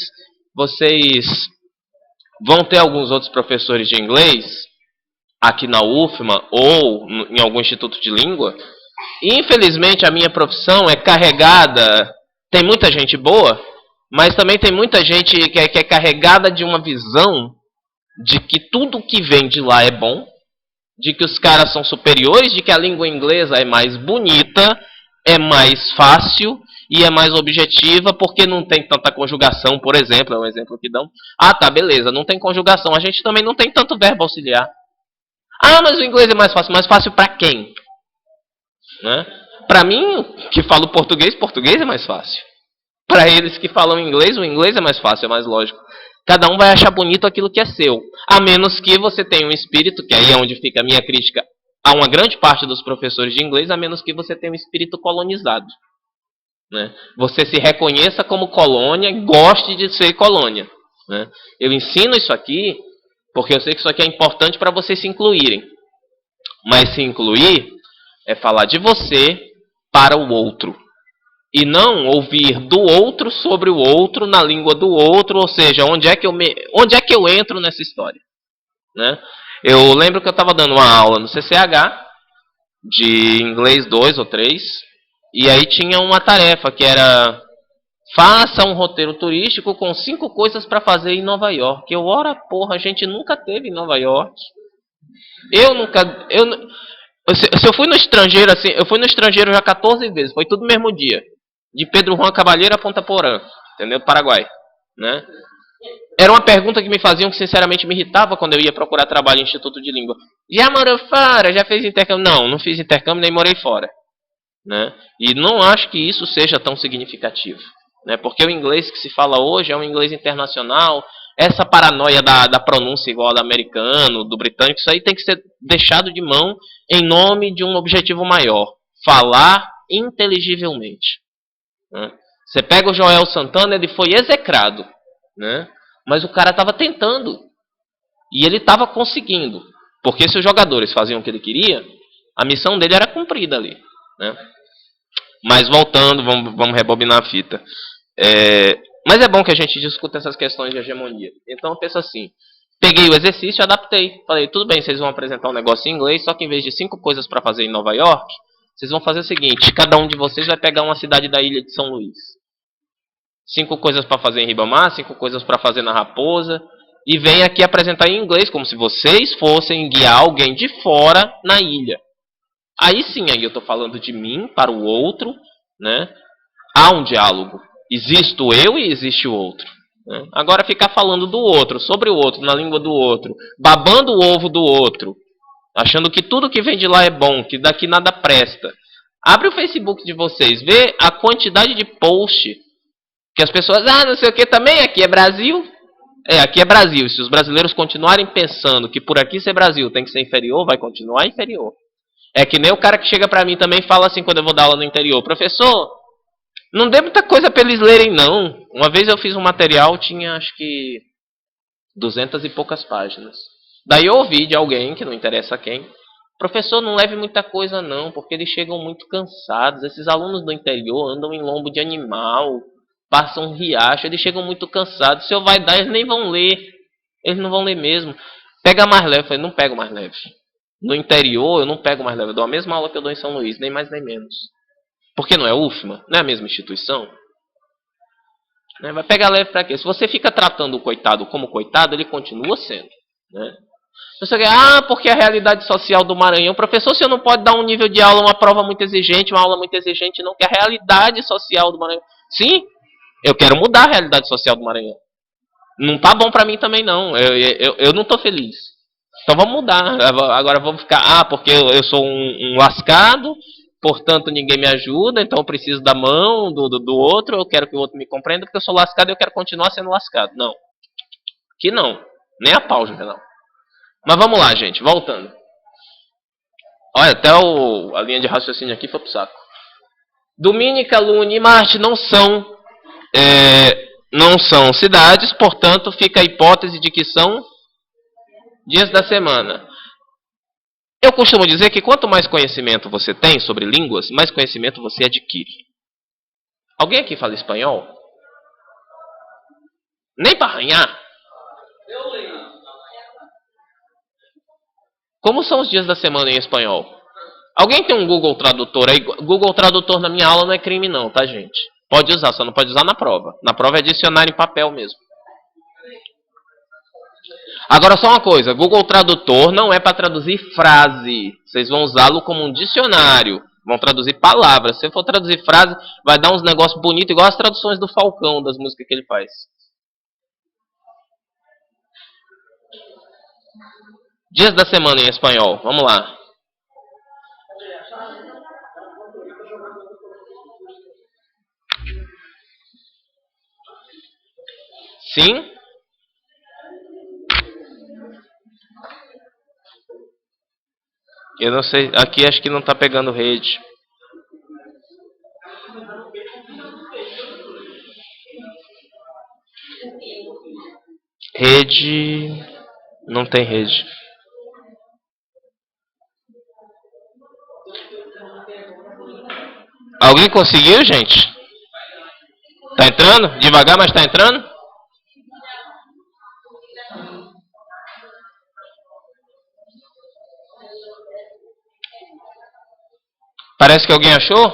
vão ter alguns outros professores de inglês aqui na UFMA ou em algum instituto de língua. E, infelizmente, a minha profissão é carregada, tem muita gente boa, mas também tem muita gente que é carregada de uma visão de que tudo que vem de lá é bom, de que os caras são superiores, de que a língua inglesa é mais bonita, é mais fácil e é mais objetiva, porque não tem tanta conjugação, por exemplo, é um exemplo que dão. Ah, tá, beleza, não tem conjugação, a gente também não tem tanto verbo auxiliar. Ah, mas o inglês é mais fácil para quem? Né? Para mim, que falo português, português é mais fácil. Para eles que falam inglês, o inglês é mais fácil, é mais lógico. Cada um vai achar bonito aquilo que é seu. A menos que você tenha um espírito, que aí é onde fica a minha crítica a uma grande parte dos professores de inglês, a menos que você tenha um espírito colonizado. Né? Você se reconheça como colônia e goste de ser colônia. Né? Eu ensino isso aqui porque eu sei que isso aqui é importante para vocês se incluírem. Mas se incluir é falar de você para o outro. E não ouvir do outro sobre o outro, na língua do outro, ou seja, onde é que eu entro nessa história. Né? Eu lembro que eu estava dando uma aula no CCH, de inglês 2 ou 3, e aí tinha uma tarefa que era: faça um roteiro turístico com 5 coisas para fazer em Nova York. Ora, porra, a gente nunca teve em Nova York. Se eu fui no estrangeiro, assim, eu fui no estrangeiro já 14 vezes, foi tudo no mesmo dia. De Pedro Juan Cavalheiro a Ponta Porã, entendeu? Paraguai, né? Era uma pergunta que me faziam que sinceramente me irritava quando eu ia procurar trabalho em Instituto de Língua. Já morou fora? Já fez intercâmbio? Não fiz intercâmbio nem morei fora. Né? E não acho que isso seja tão significativo. Né? Porque o inglês que se fala hoje é um inglês internacional. Essa paranoia da pronúncia igual ao do americano, do britânico, isso aí tem que ser deixado de mão em nome de um objetivo maior. Falar inteligivelmente. Né? Você pega o Joel Santana, ele foi execrado. Né? Mas o cara estava tentando. E ele estava conseguindo. Porque se os jogadores faziam o que ele queria, a missão dele era cumprida ali. Né? Mas voltando, vamos rebobinar a fita. Mas é bom que a gente discuta essas questões de hegemonia. Então eu penso assim: peguei o exercício e adaptei. Falei, tudo bem, vocês vão apresentar um negócio em inglês, só que em vez de 5 coisas para fazer em Nova York, vocês vão fazer o seguinte: cada um de vocês vai pegar uma cidade da ilha de São Luís. 5 coisas para fazer em Ribamar, 5 coisas para fazer na Raposa, e vem aqui apresentar em inglês, como se vocês fossem guiar alguém de fora na ilha. Aí sim, aí eu estou falando de mim para o outro, né? Há um diálogo. Existo eu e existe o outro. Né? Agora ficar falando do outro, sobre o outro, na língua do outro, babando o ovo do outro, achando que tudo que vem de lá é bom, que daqui nada presta. Abre o Facebook de vocês, vê a quantidade de post que as pessoas, não sei o que também, aqui é Brasil. Aqui é Brasil. Se os brasileiros continuarem pensando que por aqui ser Brasil tem que ser inferior, vai continuar inferior. É que nem o cara que chega pra mim também e fala assim quando eu vou dar aula no interior: professor, não dê muita coisa pra eles lerem não. Uma vez eu fiz um material, tinha acho que 200 e poucas páginas. Daí eu ouvi de alguém, que não interessa quem: professor, não leve muita coisa não, porque eles chegam muito cansados. Esses alunos do interior andam em lombo de animal, passam um riacho, eles chegam muito cansados. Se eu vai dar, eles nem vão ler. Eles não vão ler mesmo. Pega mais leve. Eu falei: não pego mais leve. No interior, eu não pego mais leve. Eu dou a mesma aula que eu dou em São Luís, nem mais nem menos. Porque não é UFMA? Não é a mesma instituição? Né? Vai pegar leve pra quê? Se você fica tratando o coitado como coitado, ele continua sendo. Né? Você quer, porque a realidade social do Maranhão... Professor, você não pode dar um nível de aula, uma prova muito exigente, uma aula muito exigente, não, que a realidade social do Maranhão... Sim, eu quero mudar a realidade social do Maranhão. Não tá bom pra mim também, não. Eu não tô feliz. Então vamos mudar. Agora vamos ficar... porque eu sou um lascado, portanto ninguém me ajuda, então eu preciso da mão do outro, eu quero que o outro me compreenda, porque eu sou lascado e eu quero continuar sendo lascado. Não. Que não. Nem a pau, gente, não. Mas vamos lá, gente. Voltando. Olha, até a linha de raciocínio aqui foi pro saco. Dominica, Lune e Marte não são cidades, portanto, fica a hipótese de que são dias da semana. Eu costumo dizer que quanto mais conhecimento você tem sobre línguas, mais conhecimento você adquire. Alguém aqui fala espanhol? Nem para arranhar? Eu leio. Como são os dias da semana em espanhol? Alguém tem um Google Tradutor aí? Google Tradutor na minha aula não é crime não, tá, gente? Pode usar, só não pode usar na prova. Na prova é dicionário em papel mesmo. Agora só uma coisa, Google Tradutor não é para traduzir frase. Vocês vão usá-lo como um dicionário. Vão traduzir palavras. Se for traduzir frase, vai dar uns negócios bonitos, igual as traduções do Falcão, das músicas que ele faz. Dias da semana em espanhol, vamos lá. Sim? Eu não sei, aqui acho que não está pegando rede. Rede... Não tem rede. Alguém conseguiu, gente? Tá entrando? Devagar, mas tá entrando? Parece que alguém achou?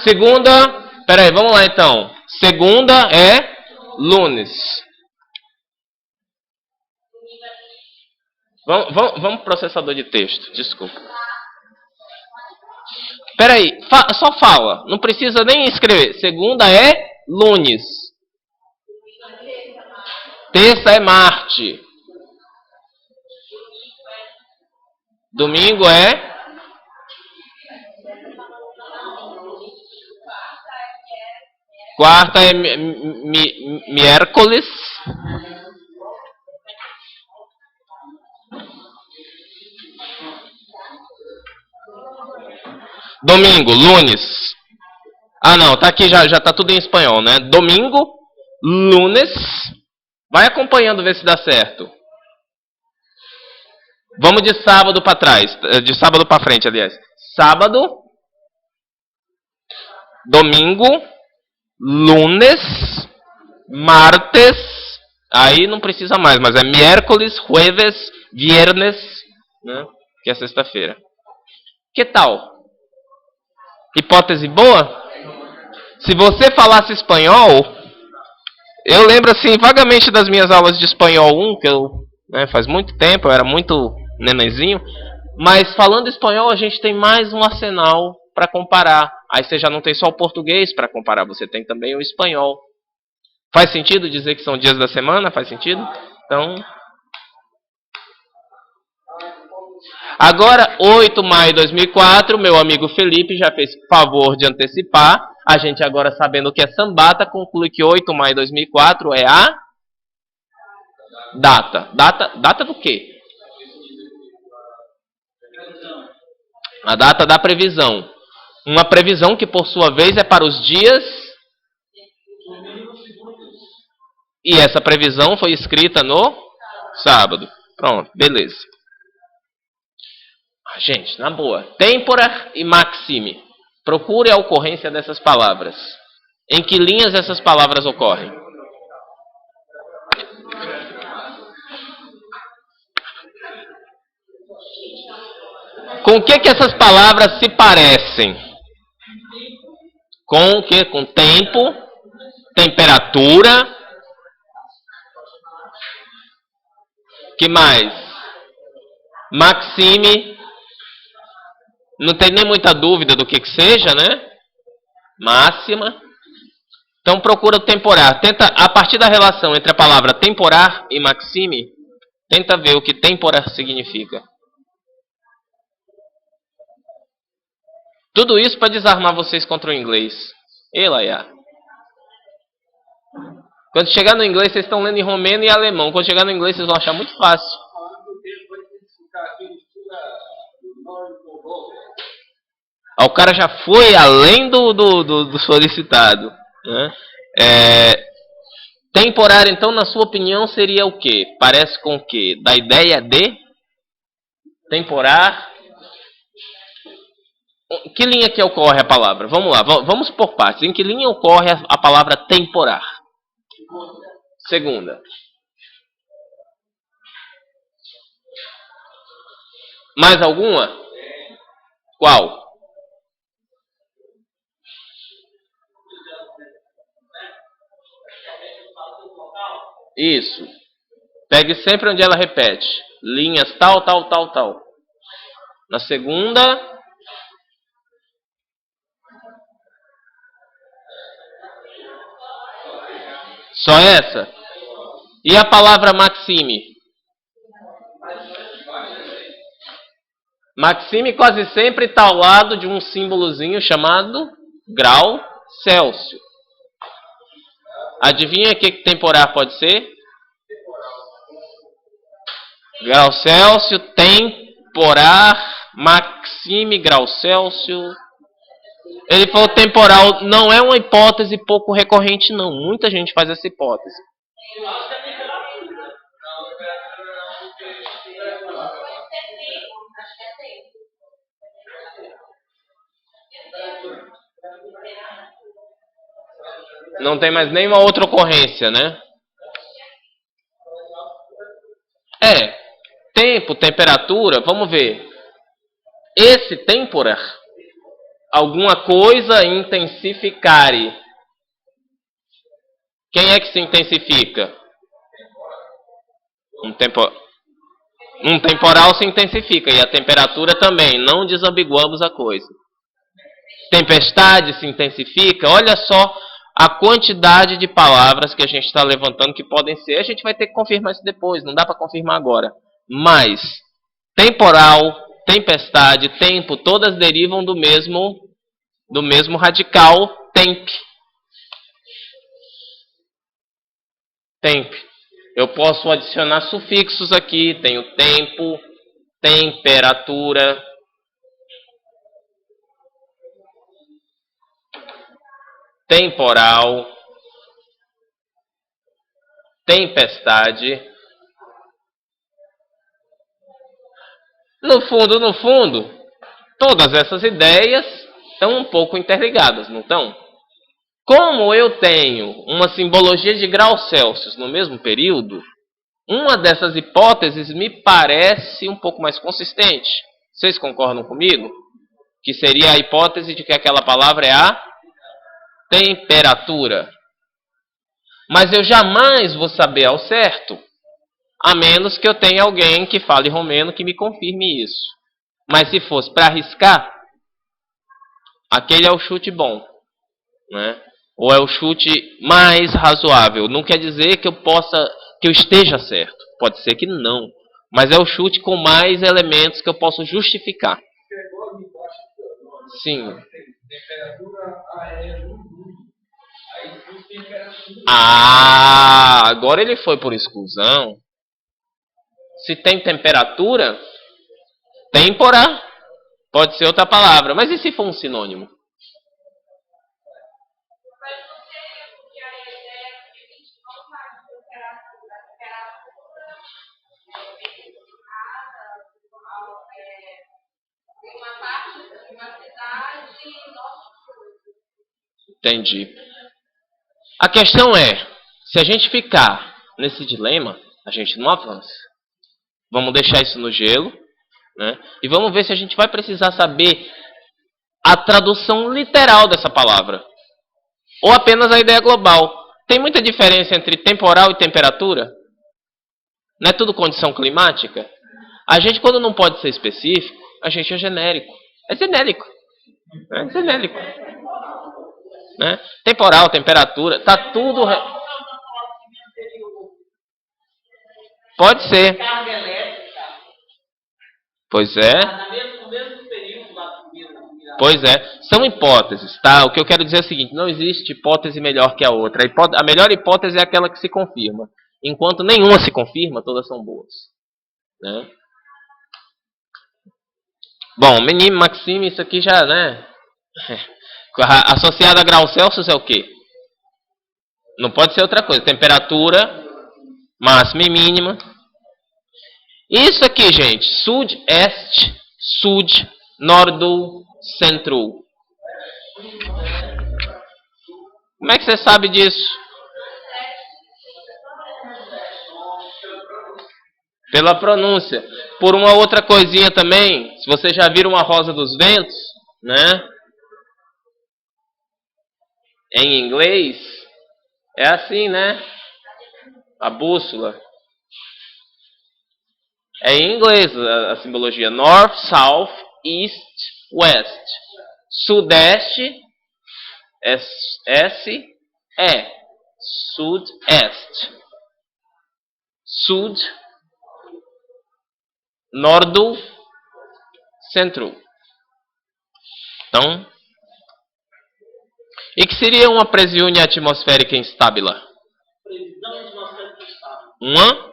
Segunda... Peraí, vamos lá então. Segunda é lunes. Vamos pro processador de texto, desculpa. Peraí, só fala, não precisa nem escrever. Segunda é lunes. Terça é Marte. Domingo é... Quarta é miércoles. Domingo, lunes. Não, tá aqui, já tá tudo em espanhol, né? Domingo, lunes. Vai acompanhando, ver se dá certo. Vamos de sábado para trás, de sábado para frente, aliás. Sábado, domingo, lunes, martes. Aí não precisa mais, mas é miércoles, jueves, viernes, né? Que é sexta-feira. Que tal? Hipótese boa? Se você falasse espanhol, eu lembro assim vagamente das minhas aulas de espanhol 1, que faz muito tempo, eu era muito nenenzinho, mas falando espanhol a gente tem mais um arsenal para comparar. Aí você já não tem só o português para comparar, você tem também o espanhol. Faz sentido dizer que são dias da semana? Faz sentido? Então... Agora, 8 de maio de 2004, meu amigo Felipe já fez favor de antecipar. A gente agora, sabendo o que é Sambata, conclui que 8 de maio de 2004 é a data. Data do quê? A data da previsão. Uma previsão que, por sua vez, é para os dias... E essa previsão foi escrita no sábado. Pronto, beleza. Gente, na boa. Tempora e maxime. Procure a ocorrência dessas palavras. Em que linhas essas palavras ocorrem? Com o que essas palavras se parecem? Com o que? Com tempo, temperatura. Que mais? Maxime. Não tem nem muita dúvida do que seja, né? Máxima. Então procura o temporar. Tenta, a partir da relação entre a palavra temporar e maxime, tenta ver o que temporar significa. Tudo isso para desarmar vocês contra o inglês. Elaiá. Quando chegar no inglês, vocês estão lendo em romeno e alemão. Quando chegar no inglês, vocês vão achar muito fácil. O cara já foi além do solicitado. Né? Temporário, então, na sua opinião, seria o quê? Parece com o quê? Da ideia de temporar. Que linha que ocorre a palavra? Vamos lá, vamos por partes. Em que linha ocorre a palavra temporar? Segunda. Mais alguma? Qual? Isso. Pegue sempre onde ela repete. Linhas tal, tal, tal, tal. Na segunda. Só essa? E a palavra maxime? Maxime quase sempre está ao lado de um símbolozinho chamado grau Celsius. Adivinha que temporar pode ser? Grau Celsius, temporar, maxime, grau Celsius. Ele falou temporal, não é uma hipótese pouco recorrente não. Muita gente faz essa hipótese. Não tem mais nenhuma outra ocorrência, né? Tempo, temperatura, vamos ver. Esse tempora, alguma coisa intensificare. Quem é que se intensifica? Um temporal se intensifica e a temperatura também. Não desambiguamos a coisa. Tempestade se intensifica. Olha só a quantidade de palavras que a gente está levantando que podem ser. A gente vai ter que confirmar isso depois. Não dá para confirmar agora. Mas temporal, tempestade, tempo, todas derivam do mesmo radical temp. Temp. Eu posso adicionar sufixos aqui. Tenho tempo, temperatura. Temporal, tempestade. No fundo, todas essas ideias estão um pouco interligadas, não estão? Como eu tenho uma simbologia de graus Celsius no mesmo período, uma dessas hipóteses me parece um pouco mais consistente. Vocês concordam comigo? Que seria a hipótese de que aquela palavra é a temperatura. Mas eu jamais vou saber ao certo, a menos que eu tenha alguém que fale romeno que me confirme isso. Mas se fosse para arriscar, aquele é o chute bom, né? Ou é o chute mais razoável? Não quer dizer que eu esteja certo. Pode ser que não. Mas é o chute com mais elementos que eu posso justificar. Sim. Ah, agora ele foi por exclusão. Se tem temperatura, tempora. Pode ser outra palavra. Mas e se for um sinônimo? Entendi. A questão é, se a gente ficar nesse dilema, a gente não avança. Vamos deixar isso no gelo, né? E vamos ver se a gente vai precisar saber a tradução literal dessa palavra. Ou apenas a ideia global. Tem muita diferença entre temporal e temperatura? Não é tudo condição climática? A gente, quando não pode ser específico, a gente é genérico. É genérico. É genérico. Né? Temporal, temperatura, tá tudo... Pode ser. Carga elétrica. Pois é. No mesmo período lá do Pois é. São hipóteses, tá? O que eu quero dizer é o seguinte, não existe hipótese melhor que a outra. A melhor hipótese é aquela que se confirma. Enquanto nenhuma se confirma, todas são boas. Né? Bom, Menino, Maxime, isso aqui já, né? Associado a grau Celsius é o quê? Não pode ser outra coisa. Temperatura máxima e mínima. Isso aqui, gente. Sud-Est, Sud, Nordo, Centro. Como é que você sabe disso? Pela pronúncia. Por uma outra coisinha também. Se você já viram a Rosa dos Ventos, né? Em inglês, é assim, né? A bússola. É em inglês a simbologia. North, South, East, West. Sudeste, S, E. Sud-Est. Sud, Nordo, Centro. Então, e que seria uma presione atmosférica instábila? Uma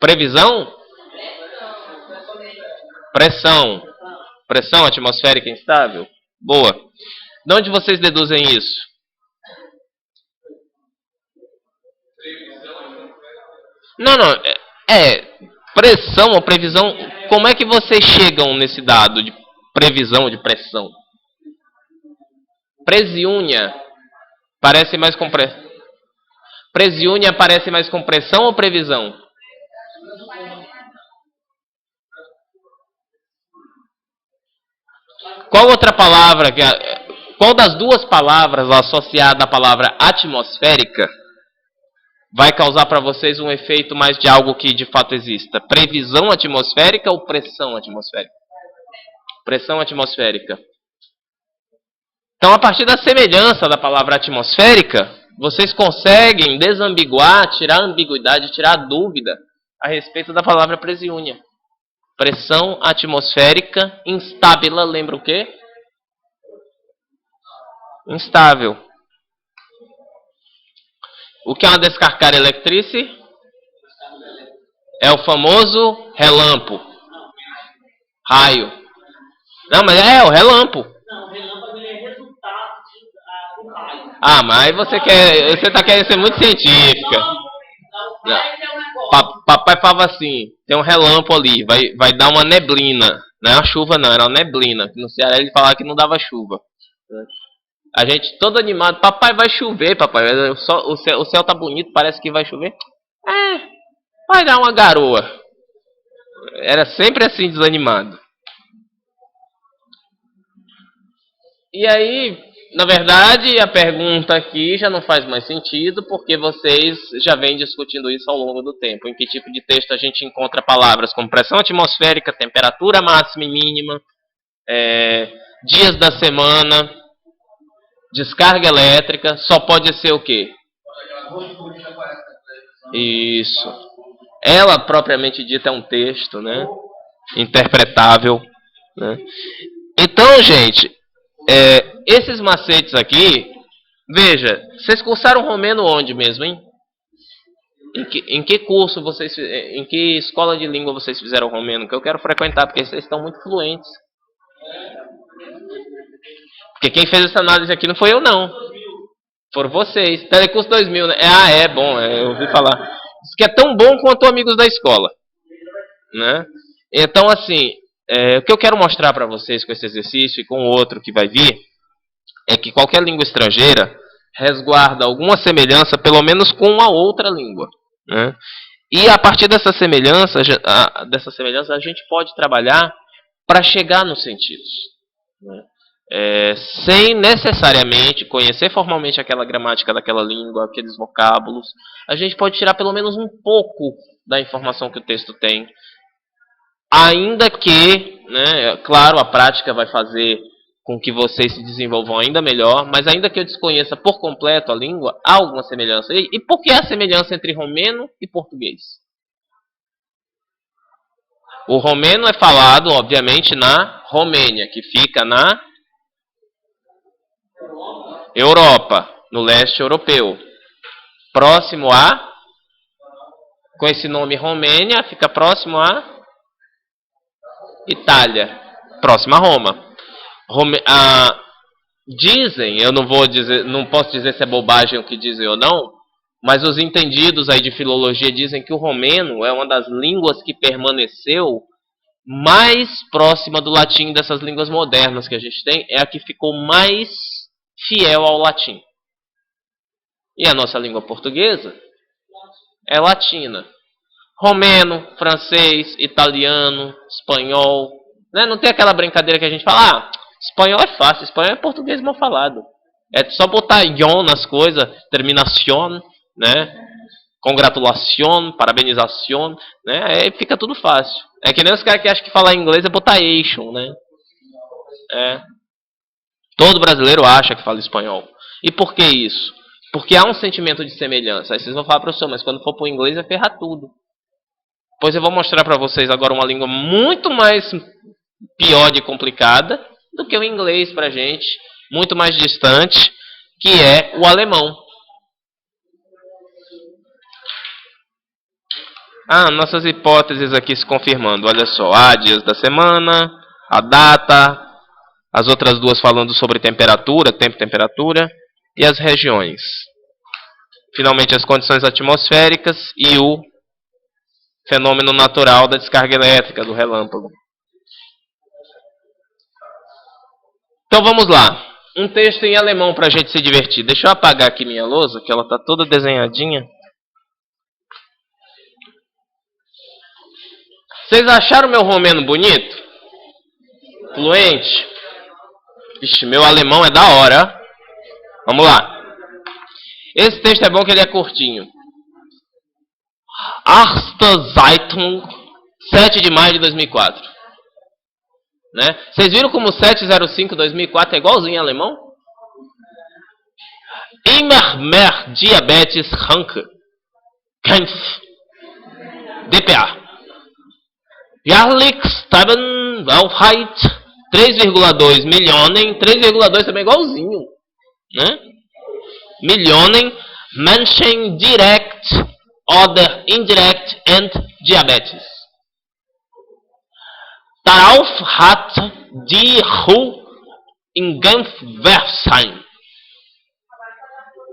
previsão? Pressão. Pressão atmosférica instável? Boa. De onde vocês deduzem isso? Não. Pressão ou previsão. Como é que vocês chegam nesse dado de previsão de pressão? Presiúnia parece mais com Presiúnia parece mais com pressão ou previsão? Qual outra palavra qual das duas palavras associada à palavra atmosférica vai causar para vocês um efeito mais de algo que de fato exista? Previsão atmosférica ou pressão atmosférica? Pressão atmosférica. Então, a partir da semelhança da palavra atmosférica, vocês conseguem desambiguar, tirar a ambiguidade, tirar a dúvida a respeito da palavra presiúnia. Pressão atmosférica instável, lembra o quê? Instável. O que é uma descarga eletrice? É o famoso relâmpago. Raio. Não, mas é o relâmpago. Não, o relâmpago é resultado do raio. Ah, mas você está querendo ser muito científica. Não, é um negócio. Papai falava assim, tem um relâmpago ali, vai dar uma neblina. Não é uma chuva não, era uma neblina. No Ceará ele falava que não dava chuva. A gente todo animado, papai vai chover, papai. O céu tá bonito, parece que vai chover. Vai dar uma garoa. Era sempre assim, desanimado. E aí, na verdade, a pergunta aqui já não faz mais sentido, porque vocês já vêm discutindo isso ao longo do tempo. Em que tipo de texto a gente encontra palavras como pressão atmosférica, temperatura máxima e mínima, dias da semana, Descarga elétrica só pode ser o quê? Isso. Ela propriamente dita é um texto, né? Interpretável, né? Então, gente, esses macetes aqui, veja, vocês cursaram romeno onde mesmo, hein? Em que curso vocês, em que escola de língua vocês fizeram romeno? Que eu quero frequentar, porque vocês estão muito fluentes. Porque quem fez essa análise aqui não foi eu, não. Foram vocês. Telecurso 2000, né? Bom, eu ouvi falar. Diz que é tão bom quanto amigos da escola, né? Então, assim, o que eu quero mostrar para vocês com esse exercício e com o outro que vai vir, é que qualquer língua estrangeira resguarda alguma semelhança, pelo menos com a outra língua, né? E a partir dessa semelhança a gente pode trabalhar para chegar nos sentidos, né? Sem necessariamente conhecer formalmente aquela gramática daquela língua, aqueles vocábulos, a gente pode tirar pelo menos um pouco da informação que o texto tem, ainda que, né, claro, a prática vai fazer com que vocês se desenvolvam ainda melhor, mas ainda que eu desconheça por completo a língua, há alguma semelhança. E por que a semelhança entre romeno e português? O romeno é falado, obviamente, na Romênia, que fica na Europa, no leste europeu. Próximo a, com esse nome Romênia, fica próximo a Itália, próximo a Roma. Dizem, eu não posso dizer se é bobagem o que dizem ou não, mas os entendidos aí de filologia dizem que o romeno é uma das línguas que permaneceu mais próxima do latim dessas línguas modernas que a gente tem, é a que ficou mais fiel ao latim. E a nossa língua portuguesa é latina. Romeno, francês, italiano, espanhol, né? Não tem aquela brincadeira que a gente fala, espanhol é fácil, espanhol é português mal falado. É só botar ion nas coisas, terminação, né? Congratulação, parabenização, né? Aí fica tudo fácil. É que nem os caras que acham que falar inglês é botar ation, né? Todo brasileiro acha que fala espanhol. E por que isso? Porque há um sentimento de semelhança. Aí vocês vão falar, professor, mas quando for para o inglês vai ferrar tudo. Pois eu vou mostrar para vocês agora uma língua muito mais pior de complicada do que o inglês para a gente, muito mais distante, que é o alemão. Nossas hipóteses aqui se confirmando. Olha só, há dias da semana, a data, as outras duas falando sobre temperatura, tempo e temperatura, e as regiões. Finalmente as condições atmosféricas e o fenômeno natural da descarga elétrica, do relâmpago. Então vamos lá. Um texto em alemão para a gente se divertir. Deixa eu apagar aqui minha lousa, que ela está toda desenhadinha. Vocês acharam meu romeno bonito? Fluente? Vixe, meu alemão é da hora. Vamos lá. Esse texto é bom que ele é curtinho. Erste Zeitung, 7 de maio de 2004. Né? Vocês viram como 705-2004 é igualzinho em alemão? Immer mehr Diabetes kranke. Kampf. DPA. Jährlich sterben weltweit 3,2 Millionen. 3,2 também é igualzinho. Né? Millionen Menschen direkt oder indirekt and Diabetes. Darauf hat die WHO in Genf Versheim.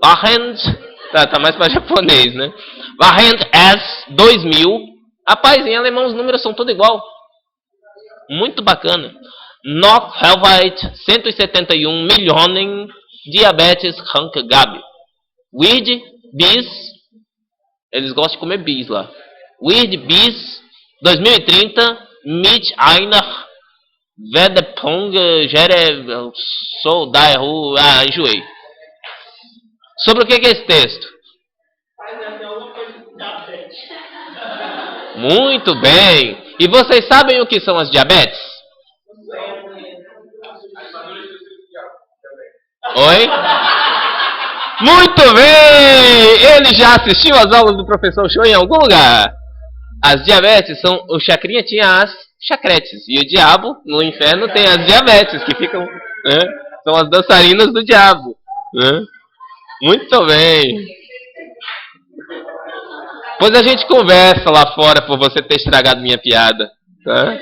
Tá mais para japonês, né? Während es 2000. Rapaz, em alemão os números são tudo igual. Muito bacana. Noch weltweit 171 Millionen Diabetes kranke gab. With bis, eles gostam de comer bis lá. With bis 2030 mit einer Wetterpunkt enjoei. Sobre o que é esse texto? Muito bem. E vocês sabem o que são as diabetes? Oi? Muito bem! Ele já assistiu às aulas do professor Show em algum lugar? As diabetes são... O chacrinha tinha as chacretes. E o diabo, no inferno, tem as diabetes, que ficam... Né? São as dançarinas do diabo. Né? Muito bem. Pois a gente conversa lá fora por você ter estragado minha piada. Tá?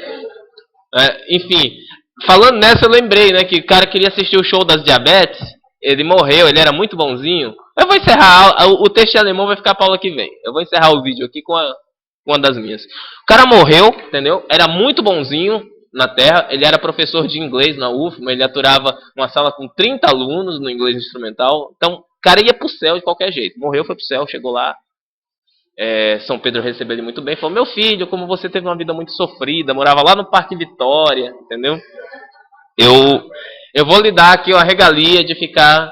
Enfim, falando nessa, eu lembrei, né, que o cara queria assistir o show das diabetes. Ele morreu, ele era muito bonzinho. Eu vou encerrar, o texto em alemão vai ficar para a aula que vem. Eu vou encerrar o vídeo aqui com uma das minhas. O cara morreu, entendeu? Era muito bonzinho na Terra. Ele era professor de inglês na UFMA. Ele aturava uma sala com 30 alunos no inglês instrumental. Então, o cara ia pro céu de qualquer jeito. Morreu, foi pro céu, chegou lá. São Pedro recebeu ele muito bem. Falou, meu filho, como você teve uma vida muito sofrida, morava lá no Parque Vitória, entendeu? Eu vou lhe dar aqui a regalia de ficar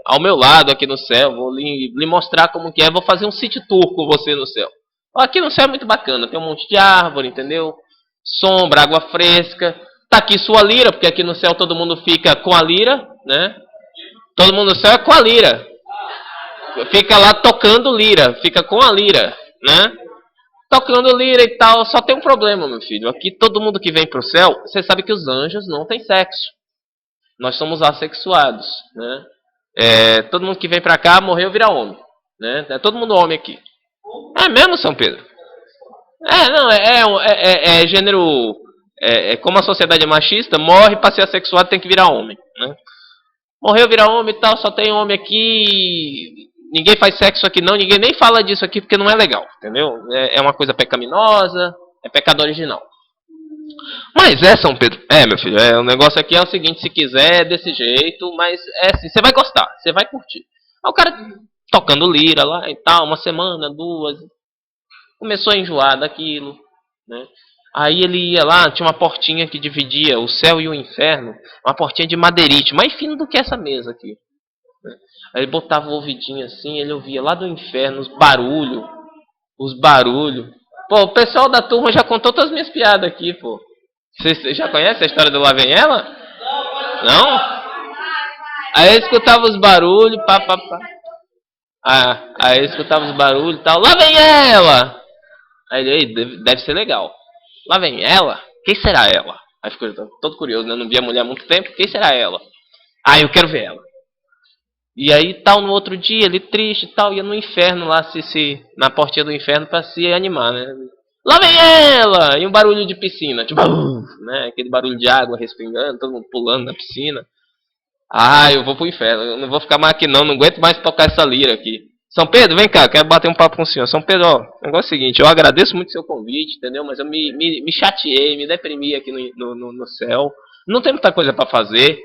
ao meu lado aqui no céu. Vou lhe mostrar como que é. Vou fazer um city tour com você no céu. Aqui no céu é muito bacana. Tem um monte de árvore, entendeu? Sombra, água fresca. Tá aqui sua lira, porque aqui no céu todo mundo fica com a lira, né? Todo mundo no céu é com a lira. Fica lá tocando lira. Fica com a lira, né? Tocando lira e tal. Só tem um problema, meu filho. Aqui todo mundo que vem pro céu, você sabe que os anjos não têm sexo. Nós somos assexuados, né? Todo mundo que vem pra cá morreu vira homem, né? É todo mundo homem aqui. É mesmo, São Pedro? Não, é gênero... como a sociedade é machista, morre pra ser assexuado tem que virar homem, né? Morreu vira homem e tal, só tem homem aqui... Ninguém faz sexo aqui não, ninguém nem fala disso aqui porque não é legal, entendeu? É uma coisa pecaminosa, é pecado original. Mas São Pedro. Meu filho, o negócio aqui é o seguinte, se quiser é desse jeito, mas assim, você vai gostar, você vai curtir. Aí o cara tocando lira lá e tal, uma semana, duas, começou a enjoar daquilo, né? Aí ele ia lá, tinha uma portinha que dividia o céu e o inferno, uma portinha de madeirite, mais fino do que essa mesa aqui. Aí ele botava o ouvidinho assim, ele ouvia lá do inferno os barulhos. Pô, o pessoal da turma já contou todas as minhas piadas aqui, pô. Você já conhece a história do Lá Vem Ela? Não? Aí eu escutava os barulhos, pá. Aí eu escutava os barulhos e tal. Lá vem ela! Aí ele, deve ser legal. Lá vem ela? Quem será ela? Aí ficou todo curioso, né? Não via a mulher há muito tempo. Quem será ela? Eu quero ver ela. E aí tal, no outro dia, ele triste e tal, ia no inferno lá, na portinha do inferno pra se animar, né? Lá vem ela! E um barulho de piscina, tipo, né? Aquele barulho de água respingando, todo mundo pulando na piscina. Eu vou pro inferno, eu não vou ficar mais aqui não aguento mais tocar essa lira aqui. São Pedro, vem cá, quero bater um papo com o senhor. São Pedro, o negócio é o seguinte, eu agradeço muito o seu convite, entendeu? Mas eu me chateei, me deprimi aqui no céu. Não tem muita coisa pra fazer.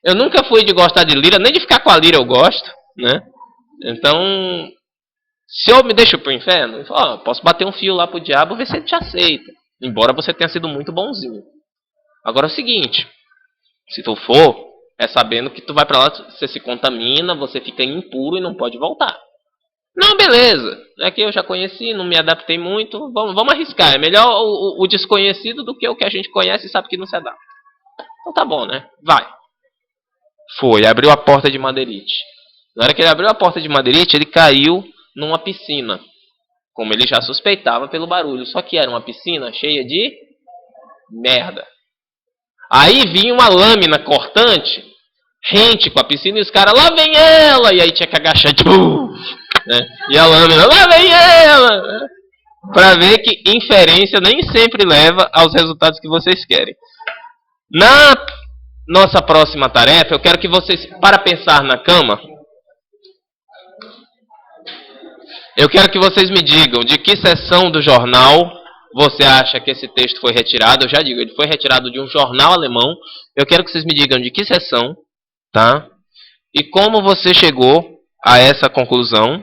Eu nunca fui de gostar de lira, nem de ficar com a lira eu gosto, né? Então, se eu me deixo pro inferno, eu falo, posso bater um fio lá pro diabo, ver se ele te aceita. Embora você tenha sido muito bonzinho. Agora é o seguinte, se tu for, sabendo que tu vai pra lá, você se contamina, você fica impuro e não pode voltar. Não, beleza. É que eu já conheci, não me adaptei muito, vamos arriscar. É melhor o desconhecido do que o que a gente conhece e sabe que não se adapta. Então tá bom, né? Vai. Foi, abriu a porta de madeirite. Na hora que ele abriu a porta de madeirite, ele caiu numa piscina. Como ele já suspeitava pelo barulho. Só que era uma piscina cheia de merda. Aí vinha uma lâmina cortante, rente com a piscina, e os caras, lá vem ela! E aí tinha que agachar, tipo, né? E a lâmina, lá vem ela! Né? Pra ver que inferência nem sempre leva aos resultados que vocês querem. Na nossa próxima tarefa, eu quero que vocês, para pensar na cama, eu quero que vocês me digam de que seção do jornal você acha que esse texto foi retirado. Eu já digo, ele foi retirado de um jornal alemão. Eu quero que vocês me digam de que seção, tá? E como você chegou a essa conclusão.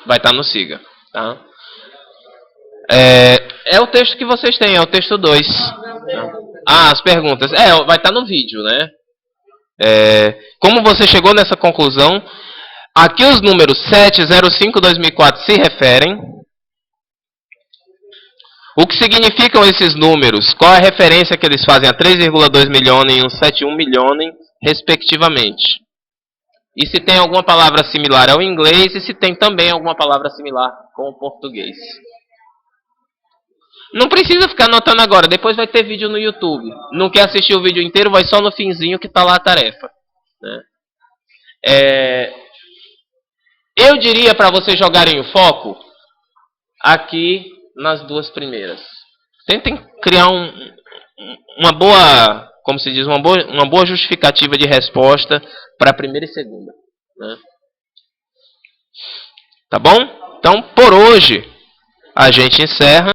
Vai estar no SIGA, tá? É o texto que vocês têm, é o texto 2. As perguntas. Vai estar no vídeo, né? Como você chegou nessa conclusão? Aqui os números 705-2004 se referem. O que significam esses números? Qual é a referência que eles fazem a 3,2 milhões e 171 milhões, respectivamente? E se tem alguma palavra similar ao inglês e se tem também alguma palavra similar com o português. Não precisa ficar anotando agora, depois vai ter vídeo no YouTube. Não quer assistir o vídeo inteiro, vai só no finzinho que está lá a tarefa. Né? Eu diria para vocês jogarem o foco aqui nas duas primeiras. Tentem criar uma boa, como se diz, uma boa justificativa de resposta para a primeira e segunda. Né? Tá bom? Então, por hoje, a gente encerra.